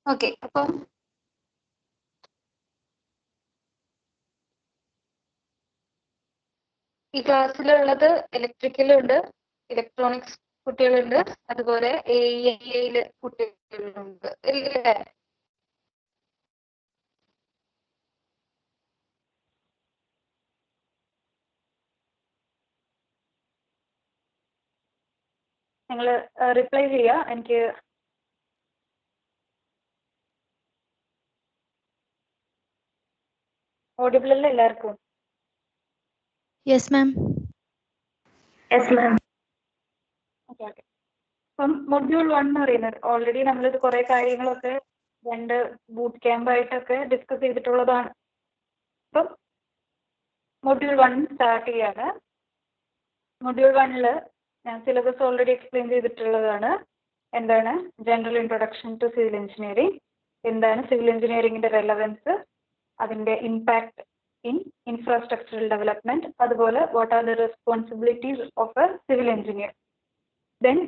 Okay, അപ്പം ഈ ക്ലാസ്സിലുള്ളത് ഇലക്ട്രിക്കലുണ്ട്, electronics കുട്ടികളുണ്ട്, അതുപോലെ AEIയില് കുട്ടികളുണ്ട് ഇല്ലേ? നിങ്ങൾ റിപ്ലൈ ചെയ്യുക. എനിക്ക് ഓഡിബിൾ അല്ലേ എല്ലാവർക്കും? Yes ma'am. Yes ma'am. Okay okay. അപ്പം മൊഡ്യൂൾ 1 എന്ന് പറയുന്നത് ഓൾറെഡി നമ്മളിത് കുറേ കാര്യങ്ങളൊക്കെ 2 ബൂട്ട് ക്യാമ്പായിട്ടൊക്കെ ഡിസ്കസ് ചെയ്തിട്ടുള്ളതാണ്. അപ്പം മൊഡ്യൂൾ 1 സ്റ്റാർട്ട് ചെയ്യാണ്. മൊഡ്യൂൾ 1 ഞാൻ സിലബസ് ഓൾറെഡി എക്സ്പ്ലെയിൻ ചെയ്തിട്ടുള്ളതാണ്. എന്താണ് general introduction to civil engineering, എന്താണ് സിവിൽ എഞ്ചിനീയറിംഗിന്റെ റെലവൻസ്, അതിന്റെ ഇമ്പാക്ട് ഇൻ ഇൻഫ്രാസ്ട്രക്ചറൽ ഡെവലപ്മെന്റ്, അതുപോലെ what are the responsibilities of a civil engineer. Then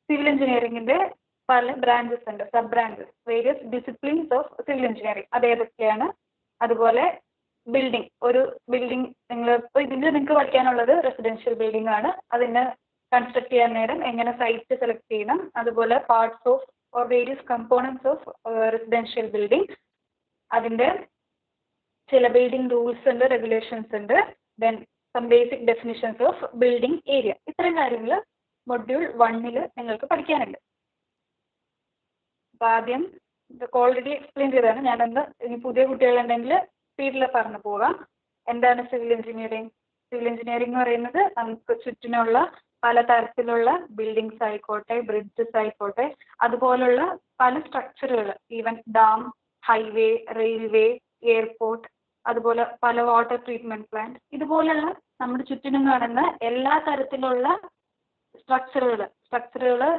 civil എഞ്ചിനീയറിംഗിന്റെ പല ബ്രാഞ്ചസ് ഉണ്ട്, sub branches, various disciplines of civil engineering, അത് ഏതൊക്കെയാണ്. അതുപോലെ ബിൽഡിംഗ്, ഒരു ബിൽഡിംഗ് നിങ്ങൾ ഇപ്പോൾ ഇതിൽ നിങ്ങൾക്ക് പഠിക്കാനുള്ളത് റെസിഡൻഷ്യൽ ബിൽഡിംഗ് ആണ്. അതിന് കൺസ്ട്രക്ട് ചെയ്യാൻ നേരം എങ്ങനെ സൈറ്റ് സെലക്ട് ചെയ്യണം, അതുപോലെ parts of or various components of residential building, അതിൻ്റെ ചില ബിൽഡിംഗ് റൂൾസ് ഉണ്ട്, റെഗുലേഷൻസ് ഉണ്ട്. Then some basic definitions of building area. ഇത്രയും കാര്യങ്ങൾ മൊഡ്യൂൾ 1 നിങ്ങൾക്ക് പഠിക്കാനുണ്ട്. അപ്പോൾ ആദ്യം ഇതൊക്കെ ഓൾറെഡി എക്സ്പ്ലെയിൻ ചെയ്തതാണ്. ഞാനൊന്ന് ഇനി പുതിയ കുട്ടികളുണ്ടെങ്കിൽ സ്പീഡിൽ പറഞ്ഞു പോകാം. എന്താണ് സിവിൽ എഞ്ചിനീയറിംഗ്? സിവിൽ എഞ്ചിനീയറിംഗ് എന്ന് പറയുന്നത് നമുക്ക് ചുറ്റിനുള്ള പലതരത്തിലുള്ള ബിൽഡിങ്സ് ആയിക്കോട്ടെ, ബ്രിഡ്ജസ് ആയിക്കോട്ടെ, അതുപോലുള്ള പല സ്ട്രക്ചറുകൾ, even dam, highway, railway, airport, അതുപോലെ പല വാട്ടർ ട്രീറ്റ്മെന്റ് പ്ലാന്റ്, ഇതുപോലുള്ള നമ്മുടെ ചുറ്റിനും കാണുന്ന എല്ലാ തരത്തിലുള്ള സ്ട്രക്ചറുകൾ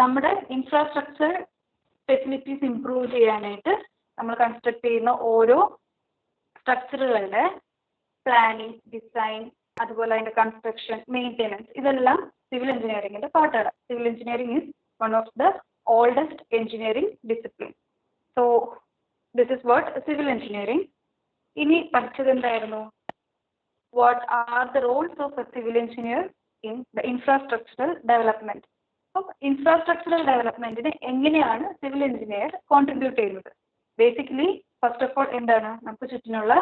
നമ്മുടെ ഇൻഫ്രാസ്ട്രക്ചർ ഫെസിലിറ്റീസ് ഇംപ്രൂവ് ചെയ്യാനായിട്ട് നമ്മൾ കൺസ്ട്രക്ട് ചെയ്യുന്ന ഓരോ സ്ട്രക്ചറുകളുടെ പ്ലാനിങ്, ഡിസൈൻ, അതുപോലെ അതിൻ്റെ കൺസ്ട്രക്ഷൻ, മെയിൻ്റെനൻസ്, ഇതെല്ലാം സിവിൽ എഞ്ചിനീയറിംഗിൻ്റെ പാർട്ടാണ്. Civil engineering is one of the oldest engineering discipline. So this is what civil engineering. ഇനി പഠിച്ചത് എന്തായിരുന്നു? What are the Rolls of a civil engineer in the infrastructural development. അപ്പം infrastructural ഡെവലപ്മെന്റിന് എങ്ങനെയാണ് civil engineer contribute ചെയ്യുന്നത്? Basically first of all എന്താണ് നമുക്ക് ചുറ്റിനുള്ള,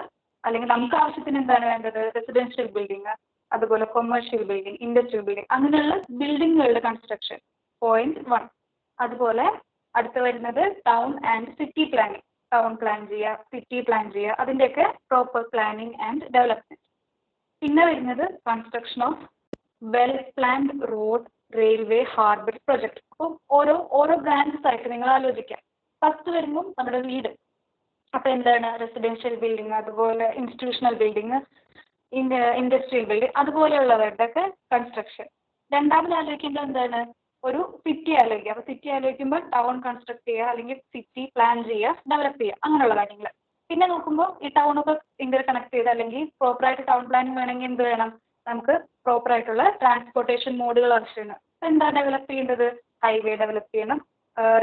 അല്ലെങ്കിൽ നമുക്ക് ആവശ്യത്തിന് എന്താണ് വേണ്ടത്? റെസിഡൻഷ്യൽ ബിൽഡിംഗ്, അതുപോലെ കൊമേഴ്ഷ്യൽ ബിൽഡിംഗ്, ഇൻഡസ്ട്രിയൽ ബിൽഡിംഗ്, അങ്ങനെയുള്ള ബിൽഡിങ്ങുകളുടെ കൺസ്ട്രക്ഷൻ, പോയിന്റ് 1. അതുപോലെ അടുത്ത് വരുന്നത് town and city planning. Town plan ചെയ്യുക, സിറ്റി പ്ലാൻ ചെയ്യുക, അതിൻ്റെയൊക്കെ പ്രോപ്പർ പ്ലാനിങ് ആൻഡ് ഡെവലപ്മെന്റ്. പിന്നെ വരുന്നത് construction of well planned road, railway, harbour project. അപ്പം ഓരോ ബ്രാഞ്ചസ് ആയിട്ട് നിങ്ങൾ ആലോചിക്കാം. ഫസ്റ്റ് വരുമ്പം നമ്മുടെ വീട്, അപ്പം എന്താണ് റെസിഡൻഷ്യൽ ബിൽഡിംഗ്, അതുപോലെ ഇൻസ്റ്റിറ്റ്യൂഷണൽ ബിൽഡിംഗ്, ഇൻഡസ്ട്രിയൽ ബിൽഡിംഗ്, അതുപോലെയുള്ളവരുടെ ഒക്കെ കൺസ്ട്രക്ഷൻ. രണ്ടാമത് ആലോചിക്കുമ്പോൾ എന്താണ് ഒരു സിറ്റി ആലോചിക്കുക. അപ്പോൾ സിറ്റി ആലോചിക്കുമ്പോൾ ടൗൺ കൺസ്ട്രക്ട് ചെയ്യുക, അല്ലെങ്കിൽ സിറ്റി പ്ലാൻ ചെയ്യുക, ഡെവലപ്പ് ചെയ്യുക, അങ്ങനെയുള്ള കാര്യങ്ങൾ. പിന്നെ നോക്കുമ്പോൾ ഈ ടൗണൊക്കെ ഇന്റർ കണക്ട് ചെയ്ത്, അല്ലെങ്കിൽ പ്രോപ്പറായിട്ട് ടൗൺ പ്ലാനിങ് വേണമെങ്കിൽ എന്ത് വേണം? നമുക്ക് പ്രോപ്പറായിട്ടുള്ള ട്രാൻസ്പോർട്ടേഷൻ മോഡുകൾ ആവശ്യമാണ്. അപ്പോൾ എന്താ ഡെവലപ്പ് ചെയ്യേണ്ടത്? ഹൈവേ ഡെവലപ്പ് ചെയ്യണം,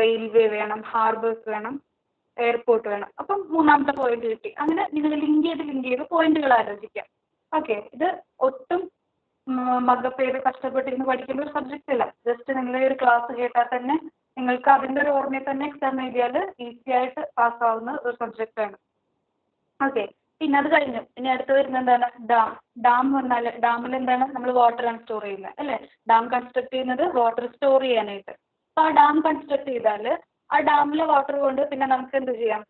റെയിൽവേ വേണം, ഹാർബേഴ്സ് വേണം, എയർപോർട്ട് വേണം. അപ്പം മൂന്നാമത്തെ പോയിന്റ് കിട്ടി. അങ്ങനെ നിങ്ങൾ ലിങ്ക് ചെയ്ത് പോയിന്റുകൾ ആലോചിക്കാം. ഓക്കെ, ഇത് ഒട്ടും മഗപ്പ് ചെയ്ത് കഷ്ടപ്പെട്ടിരുന്ന് പഠിക്കേണ്ട ഒരു സബ്ജക്റ്റ് അല്ല. ജസ്റ്റ് നിങ്ങൾ ഒരു ക്ലാസ് കേട്ടാൽ തന്നെ നിങ്ങൾക്ക് അതിൻ്റെ ഒരു ഓർമ്മയിൽ തന്നെ എക്സാം എഴുതിയാൽ ഈസി ആയിട്ട് പാസ്സാവുന്ന ഒരു സബ്ജക്റ്റാണ്. ഓക്കെ, പിന്നെ അത് കഴിഞ്ഞു. ഇനി അടുത്ത് വരുന്നത് എന്താണ്? ഡാം എന്ന് പറഞ്ഞാൽ ഡാമിൽ എന്താണ് നമ്മൾ വാട്ടറാണ് സ്റ്റോർ ചെയ്യുന്നത് അല്ലേ? ഡാം കൺസ്ട്രക്ട് ചെയ്യുന്നത് വാട്ടർ സ്റ്റോർ ചെയ്യാനായിട്ട്. അപ്പോൾ ആ ഡാം കൺസ്ട്രക്ട് ചെയ്താൽ ആ ഡാമിലെ വാട്ടർ കൊണ്ട് പിന്നെ നമുക്ക് എന്ത് ചെയ്യാം?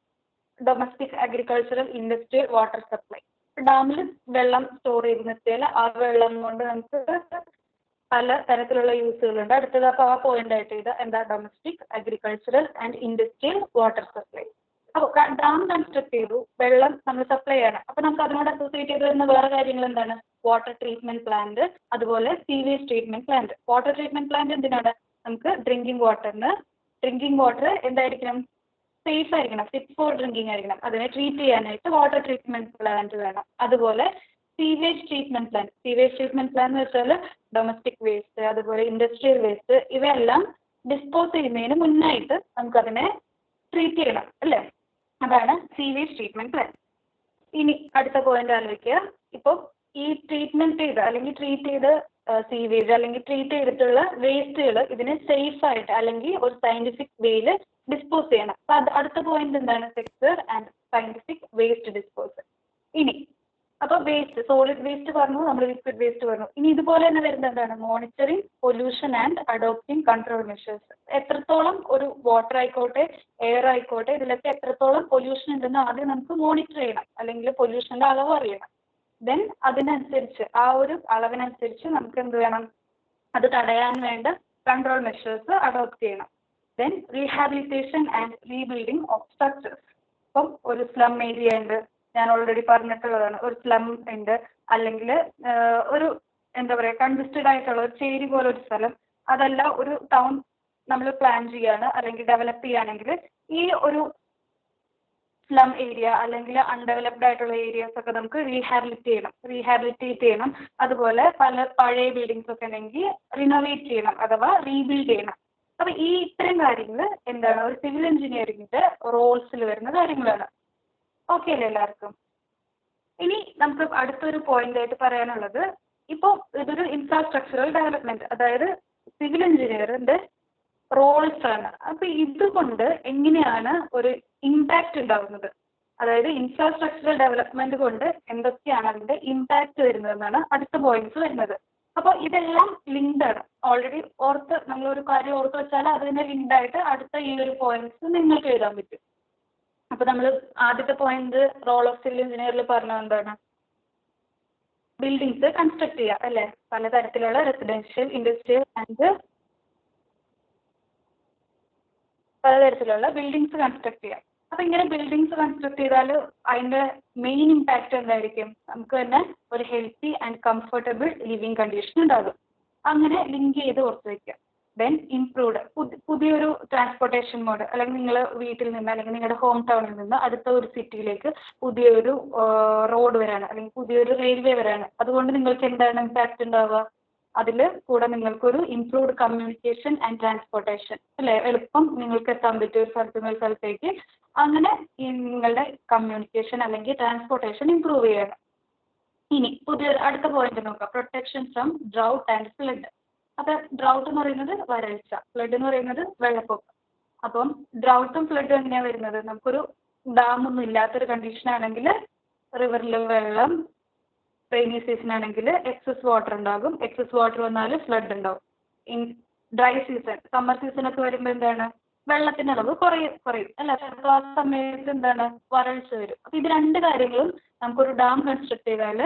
Domestic, agricultural, industrial water supply. ഡാമിൽ വെള്ളം സ്റ്റോർ ചെയ്ത് നിർത്തിയാൽ ആ വെള്ളം കൊണ്ട് നമുക്ക് പല തരത്തിലുള്ള യൂസുകളുണ്ട്. അടുത്തത് അപ്പോൾ ആ പോയിന്റ് ആയിട്ട് ഇത് എന്താ? Domestic, agricultural and industrial water supply. അപ്പോൾ ഡാം കൺസ്ട്രക്ട് ചെയ്തു, വെള്ളം നമ്മൾ സപ്ലൈ ചെയ്യണം. അപ്പോൾ നമുക്ക് അതിനോട് അസോസിയേറ്റ് ചെയ്ത് വരുന്ന വേറെ കാര്യങ്ങൾ എന്താണ്? വാട്ടർ ട്രീറ്റ്മെന്റ് പ്ലാന്റ്, അതുപോലെ sewage treatment plant. Water treatment plant എന്തിനാണ്? നമുക്ക് ഡ്രിങ്കിങ് വാട്ടർ എന്തായിരിക്കണം? സേഫ് ആയിരിക്കണം, ഫിറ്റ് ഫോർ ഡ്രിങ്കിങ് ആയിരിക്കണം. അതിനെ ട്രീറ്റ് ചെയ്യാനായിട്ട് വാട്ടർ ട്രീറ്റ്മെന്റ് പ്ലാന്റ് വേണം. അതുപോലെ സീവേജ് ട്രീറ്റ്മെന്റ് പ്ലാന്റ് എന്ന് വെച്ചാൽ ഡൊമസ്റ്റിക് വേസ്റ്റ്, അതുപോലെ ഇൻഡസ്ട്രിയൽ വേസ്റ്റ്, ഇവയെല്ലാം ഡിസ്പോസ് ചെയ്യുന്നതിന് മുന്നായിട്ട് നമുക്കതിനെ ട്രീറ്റ് ചെയ്യണം അല്ലേ? അതാണ് സീവേജ് ട്രീറ്റ്മെന്റ് പ്ലാൻ. ഇനി അടുത്ത പോയിന്റ് ആലോചിക്കുക. ഇപ്പോൾ ഈ ട്രീറ്റ്മെന്റ് ചെയ്ത് അല്ലെങ്കിൽ ട്രീറ്റ് ചെയ്ത് സീവേജ് അല്ലെങ്കിൽ ട്രീറ്റ് ചെയ്തിട്ടുള്ള വേസ്റ്റുകൾ ഇതിനെ സേഫ് ആയിട്ട് അല്ലെങ്കിൽ ഒരു സയന്റിഫിക് വേയിൽ ഡിസ്പോസ് ചെയ്യണം. അപ്പൊ അത് അടുത്ത പോയിന്റ് എന്താണ്? Secure and scientific waste disposal. ഇനി അപ്പോൾ വേസ്റ്റ്, സോളിഡ് വേസ്റ്റ് പറഞ്ഞു, നമ്മൾ ലിക്വിഡ് വേസ്റ്റ് പറഞ്ഞു. ഇനി ഇതുപോലെ തന്നെ വരുന്നത് എന്താണ്? Monitoring pollution and adopting control measures. എത്രത്തോളം ഒരു വാട്ടർ ആയിക്കോട്ടെ എയർ ആയിക്കോട്ടെ ഇതിലൊക്കെ എത്രത്തോളം പൊല്യൂഷൻ ഉണ്ടെന്ന് ആദ്യം നമുക്ക് മോണിറ്റർ ചെയ്യണം, അല്ലെങ്കിൽ പൊല്യൂഷന്റെ അളവ് അറിയണം. ദെൻ അതിനനുസരിച്ച് ആ ഒരു അളവിനനുസരിച്ച് നമുക്ക് എന്ത് വേണം? അത് തടയാൻ വേണ്ട കൺട്രോൾ മെഷേഴ്സ് അഡോപ്റ്റ് ചെയ്യണം. Then rehabilitation and rebuilding of structures. ഇപ്പം ഒരു സ്ലം ഏരിയ ഉണ്ട്, ഞാൻ ഓൾറെഡി പറഞ്ഞിട്ടുള്ളതാണ്. ഒരു സ്ലം ഉണ്ട്, അല്ലെങ്കിൽ ഒരു എന്താ പറയുക കൺജസ്റ്റഡ് ആയിട്ടുള്ള ഒരു ചേരി പോലെ ഒരു സ്ഥലം, അതല്ല ഒരു ടൗൺ നമ്മൾ പ്ലാൻ ചെയ്യാണ് അല്ലെങ്കിൽ ഡെവലപ്പ് ചെയ്യുകയാണെങ്കിൽ ഈ ഒരു സ്ലം ഏരിയ അല്ലെങ്കിൽ അൺഡെവലപ്ഡ് ആയിട്ടുള്ള ഏരിയാസ് ഒക്കെ നമുക്ക് റീഹാബിലിറ്റേറ്റ് ചെയ്യണം. അതുപോലെ പല പഴയ ബിൽഡിങ്സ് ഒക്കെ ഉണ്ടെങ്കിൽ റിനോവേറ്റ് ചെയ്യണം അഥവാ റീബിൽഡ് ചെയ്യണം. അപ്പൊ ഈ ഇത്തരം കാര്യങ്ങൾ എന്താണ് ഒരു സിവിൽ എഞ്ചിനീയറിംഗിന്റെ റോൾസിൽ വരുന്ന കാര്യങ്ങളാണ്. ഓക്കെ അല്ലേ എല്ലാവർക്കും? ഇനി നമുക്ക് അടുത്തൊരു പോയിന്റ് ആയിട്ട് പറയാനുള്ളത്, ഇപ്പോൾ ഇതൊരു ഇൻഫ്രാസ്ട്രക്ചറൽ ഡെവലപ്മെന്റ്, അതായത് സിവിൽ എഞ്ചിനീയറിന്റെ റോൾസ് ആണ്. അപ്പൊ ഇതുകൊണ്ട് എങ്ങനെയാണ് ഒരു ഇമ്പാക്റ്റ് ഉണ്ടാകുന്നത്, അതായത് ഇൻഫ്രാസ്ട്രക്ചറൽ ഡെവലപ്മെന്റ് കൊണ്ട് എന്തൊക്കെയാണ് അതിന്റെ ഇമ്പാക്റ്റ് വരുന്നതെന്നാണ് അടുത്ത പോയിന്റ്സ് വരുന്നത്. അപ്പോൾ ഇതെല്ലാം ലിങ്ക്ഡ് ആണ്. ഓൾറെഡി നമ്മളൊരു കാര്യം ഓർത്ത് വെച്ചാൽ അതിനെ ലിങ്ക്ഡ് ആയിട്ട് അടുത്ത ഈ ഒരു പോയിന്റ്സ് നിങ്ങൾക്ക് എഴുതാൻ പറ്റും. അപ്പൊ നമ്മൾ ആദ്യത്തെ പോയിന്റ് റോൾ ഓഫ് സിവിൽ എഞ്ചിനീയറിൽ പറഞ്ഞത് എന്താണ്? ബിൽഡിങ്സ് കൺസ്ട്രക്ട് ചെയ്യുക അല്ലേ? പലതരത്തിലുള്ള റെസിഡൻഷ്യൽ, ഇൻഡസ്ട്രിയൽ ആൻഡ് പലതരത്തിലുള്ള ബിൽഡിങ്സ് കൺസ്ട്രക്ട് ചെയ്യാം. അപ്പൊ ഇങ്ങനെ ബിൽഡിങ്സ് കൺസ്ട്രക്ട് ചെയ്താൽ അതിന്റെ മെയിൻ ഇമ്പാക്റ്റ് എന്തായിരിക്കും? നമുക്ക് തന്നെ ഒരു healthy and comfortable living condition ഉണ്ടാകും. അങ്ങനെ ലിങ്ക് ചെയ്ത് ഓർത്ത് വയ്ക്കുക. ദെൻ ഇംപ്രൂവ്ഡ് പുതിയൊരു ട്രാൻസ്പോർട്ടേഷൻ മോഡ്, അല്ലെങ്കിൽ നിങ്ങൾ വീട്ടിൽ നിന്ന് അല്ലെങ്കിൽ നിങ്ങളുടെ ഹോം ടൗണിൽ നിന്ന് അടുത്ത ഒരു സിറ്റിയിലേക്ക് പുതിയൊരു റോഡ് വരാണ് അല്ലെങ്കിൽ പുതിയൊരു റെയിൽവേ വരാണ്. അതുകൊണ്ട് നിങ്ങൾക്ക് എന്താണ് ഇമ്പാക്റ്റ് ഉണ്ടാവുക? അതിൽ കൂടെ നിങ്ങൾക്കൊരു ഇംപ്രൂവ്ഡ് കമ്മ്യൂണിക്കേഷൻ ആൻഡ് ട്രാൻസ്പോർട്ടേഷൻ അല്ലേ? എളുപ്പം നിങ്ങൾക്ക് എത്താൻ പറ്റും ഒരു സ്ഥലത്ത് നിന്ന് ഒരു സ്ഥലത്തേക്ക്. അങ്ങനെ നിങ്ങളുടെ കമ്മ്യൂണിക്കേഷൻ അല്ലെങ്കിൽ ട്രാൻസ്പോർട്ടേഷൻ ഇംപ്രൂവ് ചെയ്യണം. ഇനി അടുത്ത പോയിന്റ് നോക്കാം, protection from drought and flood. അപ്പൊ ഡ്രൗട്ട് എന്ന് പറയുന്നത് വരൾച്ച, ഫ്ലഡ് എന്ന് പറയുന്നത് വെള്ളപ്പൊക്കം. അപ്പം ഡ്രൗട്ടും ഫ്ലഡും എങ്ങനെയാണ് വരുന്നത്? നമുക്കൊരു ഡാം ഒന്നും ഇല്ലാത്തൊരു കണ്ടീഷൻ ആണെങ്കിൽ റിവറിൽ വെള്ളം, റെയിനി സീസൺ ആണെങ്കിൽ എക്സസ് വാട്ടർ ഉണ്ടാകും. എക്സസ് വാട്ടർ വന്നാൽ ഫ്ലഡ് ഉണ്ടാവും. In dry season, summer season ഒക്കെ വരുമ്പോൾ എന്താണ്? വെള്ളത്തിന്റെ അളവ് കുറയും അല്ല? അപ്പോൾ ആ സമയത്ത് എന്താണ്? വരൾച്ച വരും. അപ്പൊ ഇത് രണ്ട് കാര്യങ്ങളും നമുക്കൊരു ഡാം കൺസ്ട്രക്ട് ചെയ്താൽ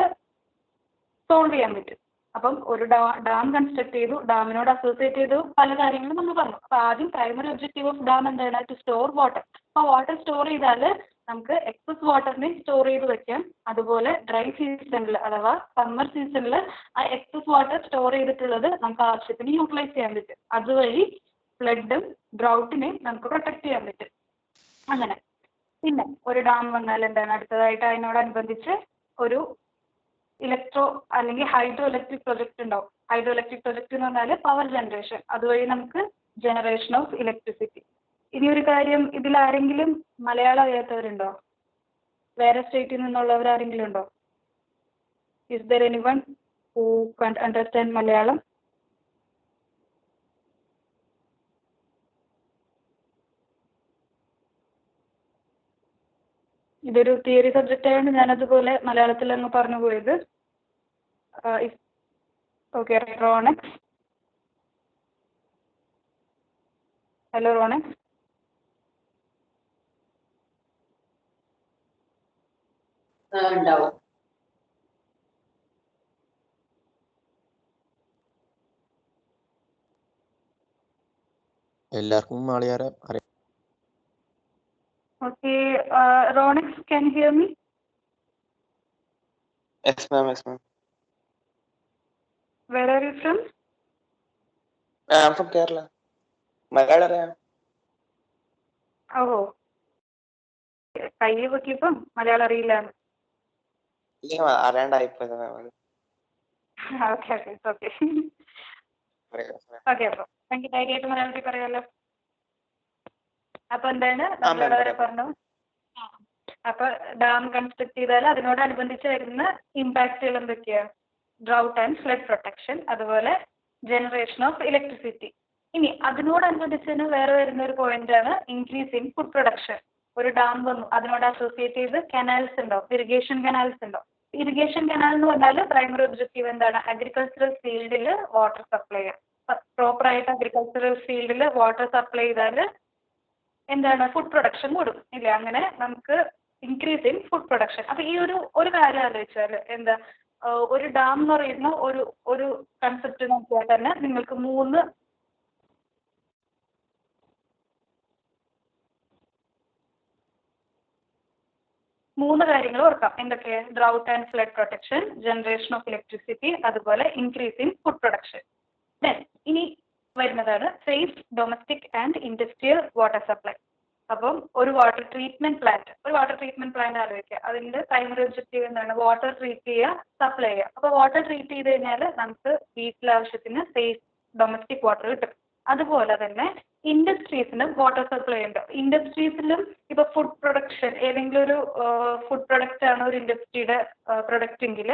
സോൾവ് ചെയ്യാൻ പറ്റും. അപ്പം ഒരു ഡാം കൺസ്ട്രക്ട് ചെയ്തു, ഡാമിനോട് അസോസിയേറ്റ് ചെയ്തു പല കാര്യങ്ങളും നമ്മൾ പറഞ്ഞു. അപ്പൊ ആദ്യം പ്രൈമറി ഒബ്ജക്റ്റീവ് ഓഫ് ഡാം എന്താണ്? To store water. അപ്പോൾ വാട്ടർ സ്റ്റോർ ചെയ്താൽ നമുക്ക് എക്സസ് വാട്ടറിനെ സ്റ്റോർ ചെയ്ത് വെക്കാം. അതുപോലെ ഡ്രൈ സീസണിൽ അഥവാ സമ്മർ സീസണിൽ ആ എക്സസ് വാട്ടർ സ്റ്റോർ ചെയ്തിട്ടുള്ളത് നമുക്ക് ആവശ്യത്തിന് യൂട്ടിലൈസ് ചെയ്യാൻ പറ്റും. അതുവഴി ഫ്ലഡും ഡ്രൗട്ടിനെയും നമുക്ക് പ്രൊട്ടക്ട് ചെയ്യാൻ പറ്റും. അങ്ങനെ പിന്നെ ഒരു ഡാം വന്നാൽ എന്താണ് അടുത്തതായിട്ട് അതിനോടനുബന്ധിച്ച് ഒരു ഇലക്ട്രോ അല്ലെങ്കിൽ ഹൈഡ്രോ ഇലക്ട്രിക് പ്രൊജക്ട് ഉണ്ടാവും. ഹൈഡ്രോ ഇലക്ട്രിക് പ്രൊജക്ട് എന്ന് പറഞ്ഞാൽ പവർ ജനറേഷൻ, അതുവഴി നമുക്ക് ജനറേഷൻ ഓഫ് ഇലക്ട്രിസിറ്റി. ഇനി ഒരു കാര്യം, ഇതിൽ ആരെങ്കിലും മലയാളം അറിയാത്തവരുണ്ടോ? വേറെ സ്റ്റേറ്റിൽ നിന്നുള്ളവർ ആരെങ്കിലും ഉണ്ടോ? Is there anyone who can understand Malayalam? ഇതൊരു തിയറി സബ്ജക്റ്റ് ആയതുകൊണ്ട് ഞാനതുപോലെ മലയാളത്തിൽ അങ്ങ് പറഞ്ഞു പോയത്. ഓക്കെ, റോണക്സ്. ഹലോ റോണക്സ്. ഉണ്ടാവും. എല്ലാവർക്കും മലയാളം അറിയാം. Okay, Ronex, can you hear me? Yes, ma'am. Yes, ma'am. Where are you from? I'm from Kerala. Malayalam അറിയാം. ഓ, കൈ പൊക്കിയപ്പം മലയാളം അറിയില്ല. ഇല്ല, അറിയാണ്ടായിപ്പോയത് ma'am. Okay okay okay okay. അപ്പോൾ എനിക്ക് ധൈര്യമായിട്ട് മലയാളത്തിൽ പറയാമല്ലോ. അപ്പൊ എന്താണ് നമ്മളോട് വരെ പറഞ്ഞു. അപ്പൊ ഡാം കൺസ്ട്രക്ട് ചെയ്താൽ അതിനോടനുബന്ധിച്ച് വരുന്ന ഇമ്പാക്റ്റുകൾ എന്തൊക്കെയാ? ഡ്രൗട്ട് ആൻഡ് ഫ്ലഡ് പ്രൊട്ടക്ഷൻ, അതുപോലെ ജനറേഷൻ ഓഫ് ഇലക്ട്രിസിറ്റി. ഇനി അതിനോടനുബന്ധിച്ച് തന്നെ വേറെ വരുന്ന ഒരു പോയിന്റ് ആണ് ഇൻക്രീസ് ഇൻ ഫുഡ് പ്രൊഡക്ഷൻ. ഒരു ഡാം വന്നു, അതിനോട് അസോസിയേറ്റ് ചെയ്ത് കനാൽസ് ഉണ്ടാവും, ഇറിഗേഷൻ കനാൽസ് ഉണ്ടാവും. ഇറിഗേഷൻ കനാൽ എന്ന് പറഞ്ഞാൽ പ്രൈമറി ഒബ്ജക്റ്റീവ് എന്താണ്? അഗ്രികൾച്ചറൽ ഫീൽഡിൽ വാട്ടർ സപ്ലൈ ചെയ്യാം. പ്രോപ്പറായിട്ട് അഗ്രികൾച്ചറൽ ഫീൽഡിൽ വാട്ടർ സപ്ലൈ ചെയ്താൽ എന്താണ്? ഫുഡ് പ്രൊഡക്ഷൻ കൂടും ഇല്ലേ? അങ്ങനെ നമുക്ക് ഇൻക്രീസ് ഇൻ ഫുഡ് പ്രൊഡക്ഷൻ. അപ്പൊ ഈ ഒരു കാര്യം ആലോചിച്ചാൽ എന്താ, ഒരു ഡാം എന്ന് പറയുന്ന ഒരു കൺസെപ്റ്റ് നോക്കിയാൽ തന്നെ നിങ്ങൾക്ക് മൂന്ന് കാര്യങ്ങൾ ഓർക്കാം. എന്തൊക്കെ? Drought and flood protection, generation of electricity, അതുപോലെ increase in food production. Then ഇനി വരുന്നതാണ് safe domestic and industrial water supply. അപ്പം ഒരു വാട്ടർ ട്രീറ്റ്മെന്റ് പ്ലാന്റ് ആലോചിക്കുക. അതിന്റെ പ്രൈമറി ഒബ്ജക്റ്റീവ് എന്താണ്? വാട്ടർ ട്രീറ്റ് ചെയ്യുക, സപ്ലൈ ചെയ്യുക. അപ്പോൾ വാട്ടർ ട്രീറ്റ് ചെയ്ത് കഴിഞ്ഞാൽ നമുക്ക് വീട്ടിലാവശ്യത്തിന് സേഫ് ഡൊമസ്റ്റിക് വാട്ടർ കിട്ടും. അതുപോലെ തന്നെ ഇൻഡസ്ട്രീസിന് വാട്ടർ സപ്ലൈ ഉണ്ട്. ഇൻഡസ്ട്രീസിലും ഇപ്പൊ ഫുഡ് പ്രൊഡക്ഷൻ, ഏതെങ്കിലും ഒരു ഫുഡ് പ്രൊഡക്റ്റ് ആണ് ഒരു ഇൻഡസ്ട്രിയുടെ പ്രൊഡക്റ്റ് എങ്കിൽ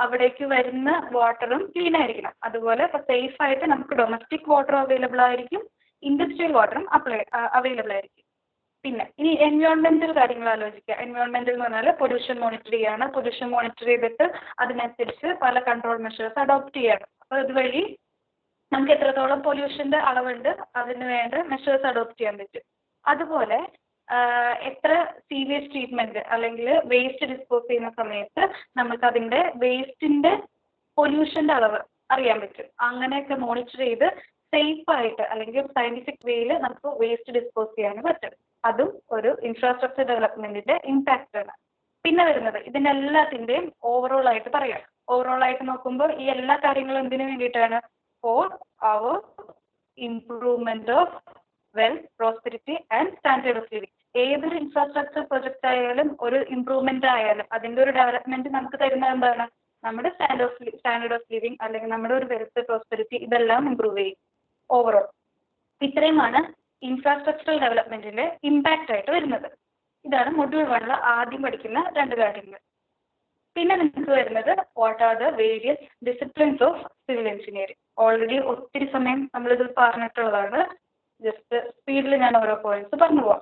അവിടേക്ക് വരുന്ന വാട്ടറും ക്ലീൻ ആയിരിക്കണം. അതുപോലെ ഇപ്പൊ സേഫ് ആയിട്ട് നമുക്ക് ഡൊമസ്റ്റിക് വാട്ടർ അവൈലബിൾ ആയിരിക്കും, ഇൻഡസ്ട്രിയൽ വാട്ടറും അവൈലബിൾ ആയിരിക്കും. പിന്നെ ഇനി എൻവയോൺമെന്റൽ കാര്യങ്ങൾ ആലോചിക്കുക. എൻവയോൺമെന്റൽ എന്ന് പറഞ്ഞാൽ പൊല്യൂഷൻ മോണിറ്റർ ചെയ്യാണ്. പൊല്യൂഷൻ മോണിറ്റർ ചെയ്തിട്ട് അതിനനുസരിച്ച് പല കൺട്രോൾ മെഷേഴ്സ് അഡോപ്റ്റ് ചെയ്യാണ്. അപ്പോൾ ഇതുവഴി നമുക്ക് എത്രത്തോളം പൊല്യൂഷന്റെ അളവുണ്ട് അതിന് വേണ്ട മെഷേഴ്സ് അഡോപ്റ്റ് ചെയ്യാൻ പറ്റും. അതുപോലെ എത്ര സീവേജ് ട്രീറ്റ്മെന്റ് അല്ലെങ്കിൽ വേസ്റ്റ് ഡിസ്പോസ് ചെയ്യുന്ന സമയത്ത് നമുക്ക് അതിന്റെ വേസ്റ്റിന്റെ പൊല്യൂഷന്റെ അളവ് അറിയാൻ പറ്റും. അങ്ങനെയൊക്കെ മോണിറ്റർ ചെയ്ത് സേഫ് ആയിട്ട് അല്ലെങ്കിൽ സയന്റിഫിക് വേയിൽ നമുക്ക് വേസ്റ്റ് ഡിസ്പോസ് ചെയ്യാൻ പറ്റും. അതും ഒരു ഇൻഫ്രാസ്ട്രക്ചർ ഡെവലപ്മെന്റിന്റെ ഇമ്പാക്റ്റ് ആണ്. പിന്നെ വരുന്നത് ഇതിനെല്ലാത്തിന്റെയും ഓവറോൾ ആയിട്ട് പറയാം. ഓവറോൾ ആയിട്ട് നോക്കുമ്പോൾ ഈ എല്ലാ കാര്യങ്ങളും എന്തിനു വേണ്ടിയിട്ടാണ്? For our improvement of wealth, prosperity and standard of living. ഏതൊരു ഇൻഫ്രാസ്ട്രക്ചർ പ്രൊജക്റ്റ് ആയാലും ഒരു ഇംപ്രൂവ്മെന്റ് ആയാലും അതിന്റെ ഒരു ഡെവലപ്മെന്റ് നമുക്ക് തരുന്നത് എന്താണ്? നമ്മുടെ സ്റ്റാൻഡേർഡ് ഓഫ് ലിവിംഗ് അല്ലെങ്കിൽ നമ്മുടെ ഒരു വെൽത്ത്, പ്രോസ്പെരിറ്റി ഇതെല്ലാം ഇംപ്രൂവ് ചെയ്യും ഓവറോൾ. ഇത്രയുമാണ് ഇൻഫ്രാസ്ട്രക്ചറൽ ഡെവലപ്മെന്റിന്റെ ഇമ്പാക്റ്റ് ആയിട്ട് വരുന്നത്. ഇതാണ് മൊഡ്യൂൾ 1 ആദ്യം പഠിക്കുന്ന 2 കാര്യങ്ങൾ. പിന്നെ നിങ്ങൾക്ക് വരുന്നത് what are the various disciplines of civil engineering. Already ഒത്തിരി സമയം നമ്മളിത് പറഞ്ഞിട്ടുള്ളതാണ്. ജസ്റ്റ് സ്പീഡിൽ ഞാൻ ഓരോ പോയിന്റ്സ് പറഞ്ഞു പോവാം.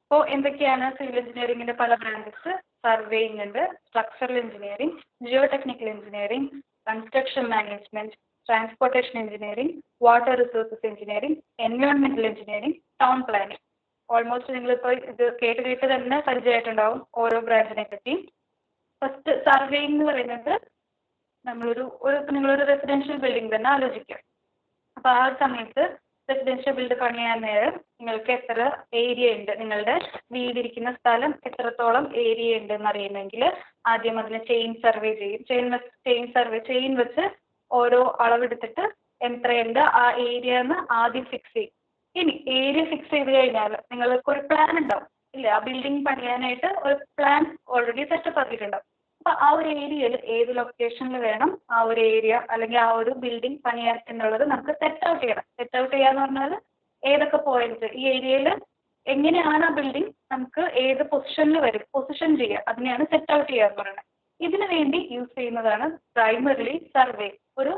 അപ്പോൾ എന്തൊക്കെയാണ് സിവിൽ എഞ്ചിനീയറിംഗിന്റെ പല ബ്രാഞ്ചസ്? സർവേയിങ് ഉണ്ട്, structural engineering, geotechnical engineering, construction management, transportation engineering, water resources engineering, എൻവയോൺമെന്റൽ എഞ്ചിനീയറിംഗ്, ടൗൺ പ്ലാനിംഗ്. ഓൾമോസ്റ്റ് നിങ്ങളിപ്പോൾ ഇത് കേട്ട് തന്നെ പരിചയമായിട്ടുണ്ടാവും ഓരോ ബ്രാഞ്ചിനെ പറ്റി. ഫസ്റ്റ് സർവേയിങ് എന്ന് പറയുന്നത് നിങ്ങളൊരു റെസിഡൻഷ്യൽ ബിൽഡിംഗ് തന്നെ ആലോചിക്കുക. അപ്പോൾ ആ സമയത്ത് റെസിഡൻഷ്യൽ ബിൽഡ് പണിയാൻ നേരം നിങ്ങൾക്ക് എത്ര ഏരിയ ഉണ്ട്, നിങ്ങളുടെ വീടിരിക്കുന്ന സ്ഥലം എത്രത്തോളം ഏരിയ ഉണ്ട് എന്നറിയുന്നെങ്കിൽ ആദ്യം അതിനെ ചെയിൻ സർവേ ചെയ്യും. ചെയിൻ വെച്ച് ഓരോ അളവെടുത്തിട്ട് എത്രയുണ്ട് ആ ഏരിയ എന്ന് ആദ്യം ഫിക്സ് ചെയ്യും. ഇനി ഏരിയ ഫിക്സ് ചെയ്ത് കഴിഞ്ഞാൽ നിങ്ങൾക്ക് ഒരു പ്ലാൻ ഉണ്ടാവും ഇല്ലേ? ആ ബിൽഡിംഗ് പണിയാനായിട്ട് ഒരു പ്ലാൻ ഓൾറെഡി സെറ്റപ്പ് ആക്കിയിട്ടുണ്ടാവും. അപ്പൊ ആ ഒരു ഏരിയയിൽ ഏത് ലൊക്കേഷനിൽ വേണം ആ ഒരു ഏരിയ അല്ലെങ്കിൽ ആ ഒരു ബിൽഡിംഗ് പണിയാൻ എന്നുള്ളത് നമുക്ക് സെറ്റ് ഔട്ട് ചെയ്യണം. സെറ്റ് ഔട്ട് ചെയ്യാന്ന് പറഞ്ഞാൽ ഏതൊക്കെ പോയിന്റ്സ് ഈ ഏരിയയിൽ എങ്ങനെയാണ് ആ ബിൽഡിംഗ് നമുക്ക് ഏത് പൊസിഷനിൽ വരും, പൊസിഷൻ ചെയ്യുക, അതിനെയാണ് സെറ്റ് ഔട്ട് ചെയ്യുക എന്ന് പറയുന്നത്. ഇതിനു വേണ്ടി യൂസ് ചെയ്യുന്നതാണ് പ്രൈമറിലി സർവേ, ഒരു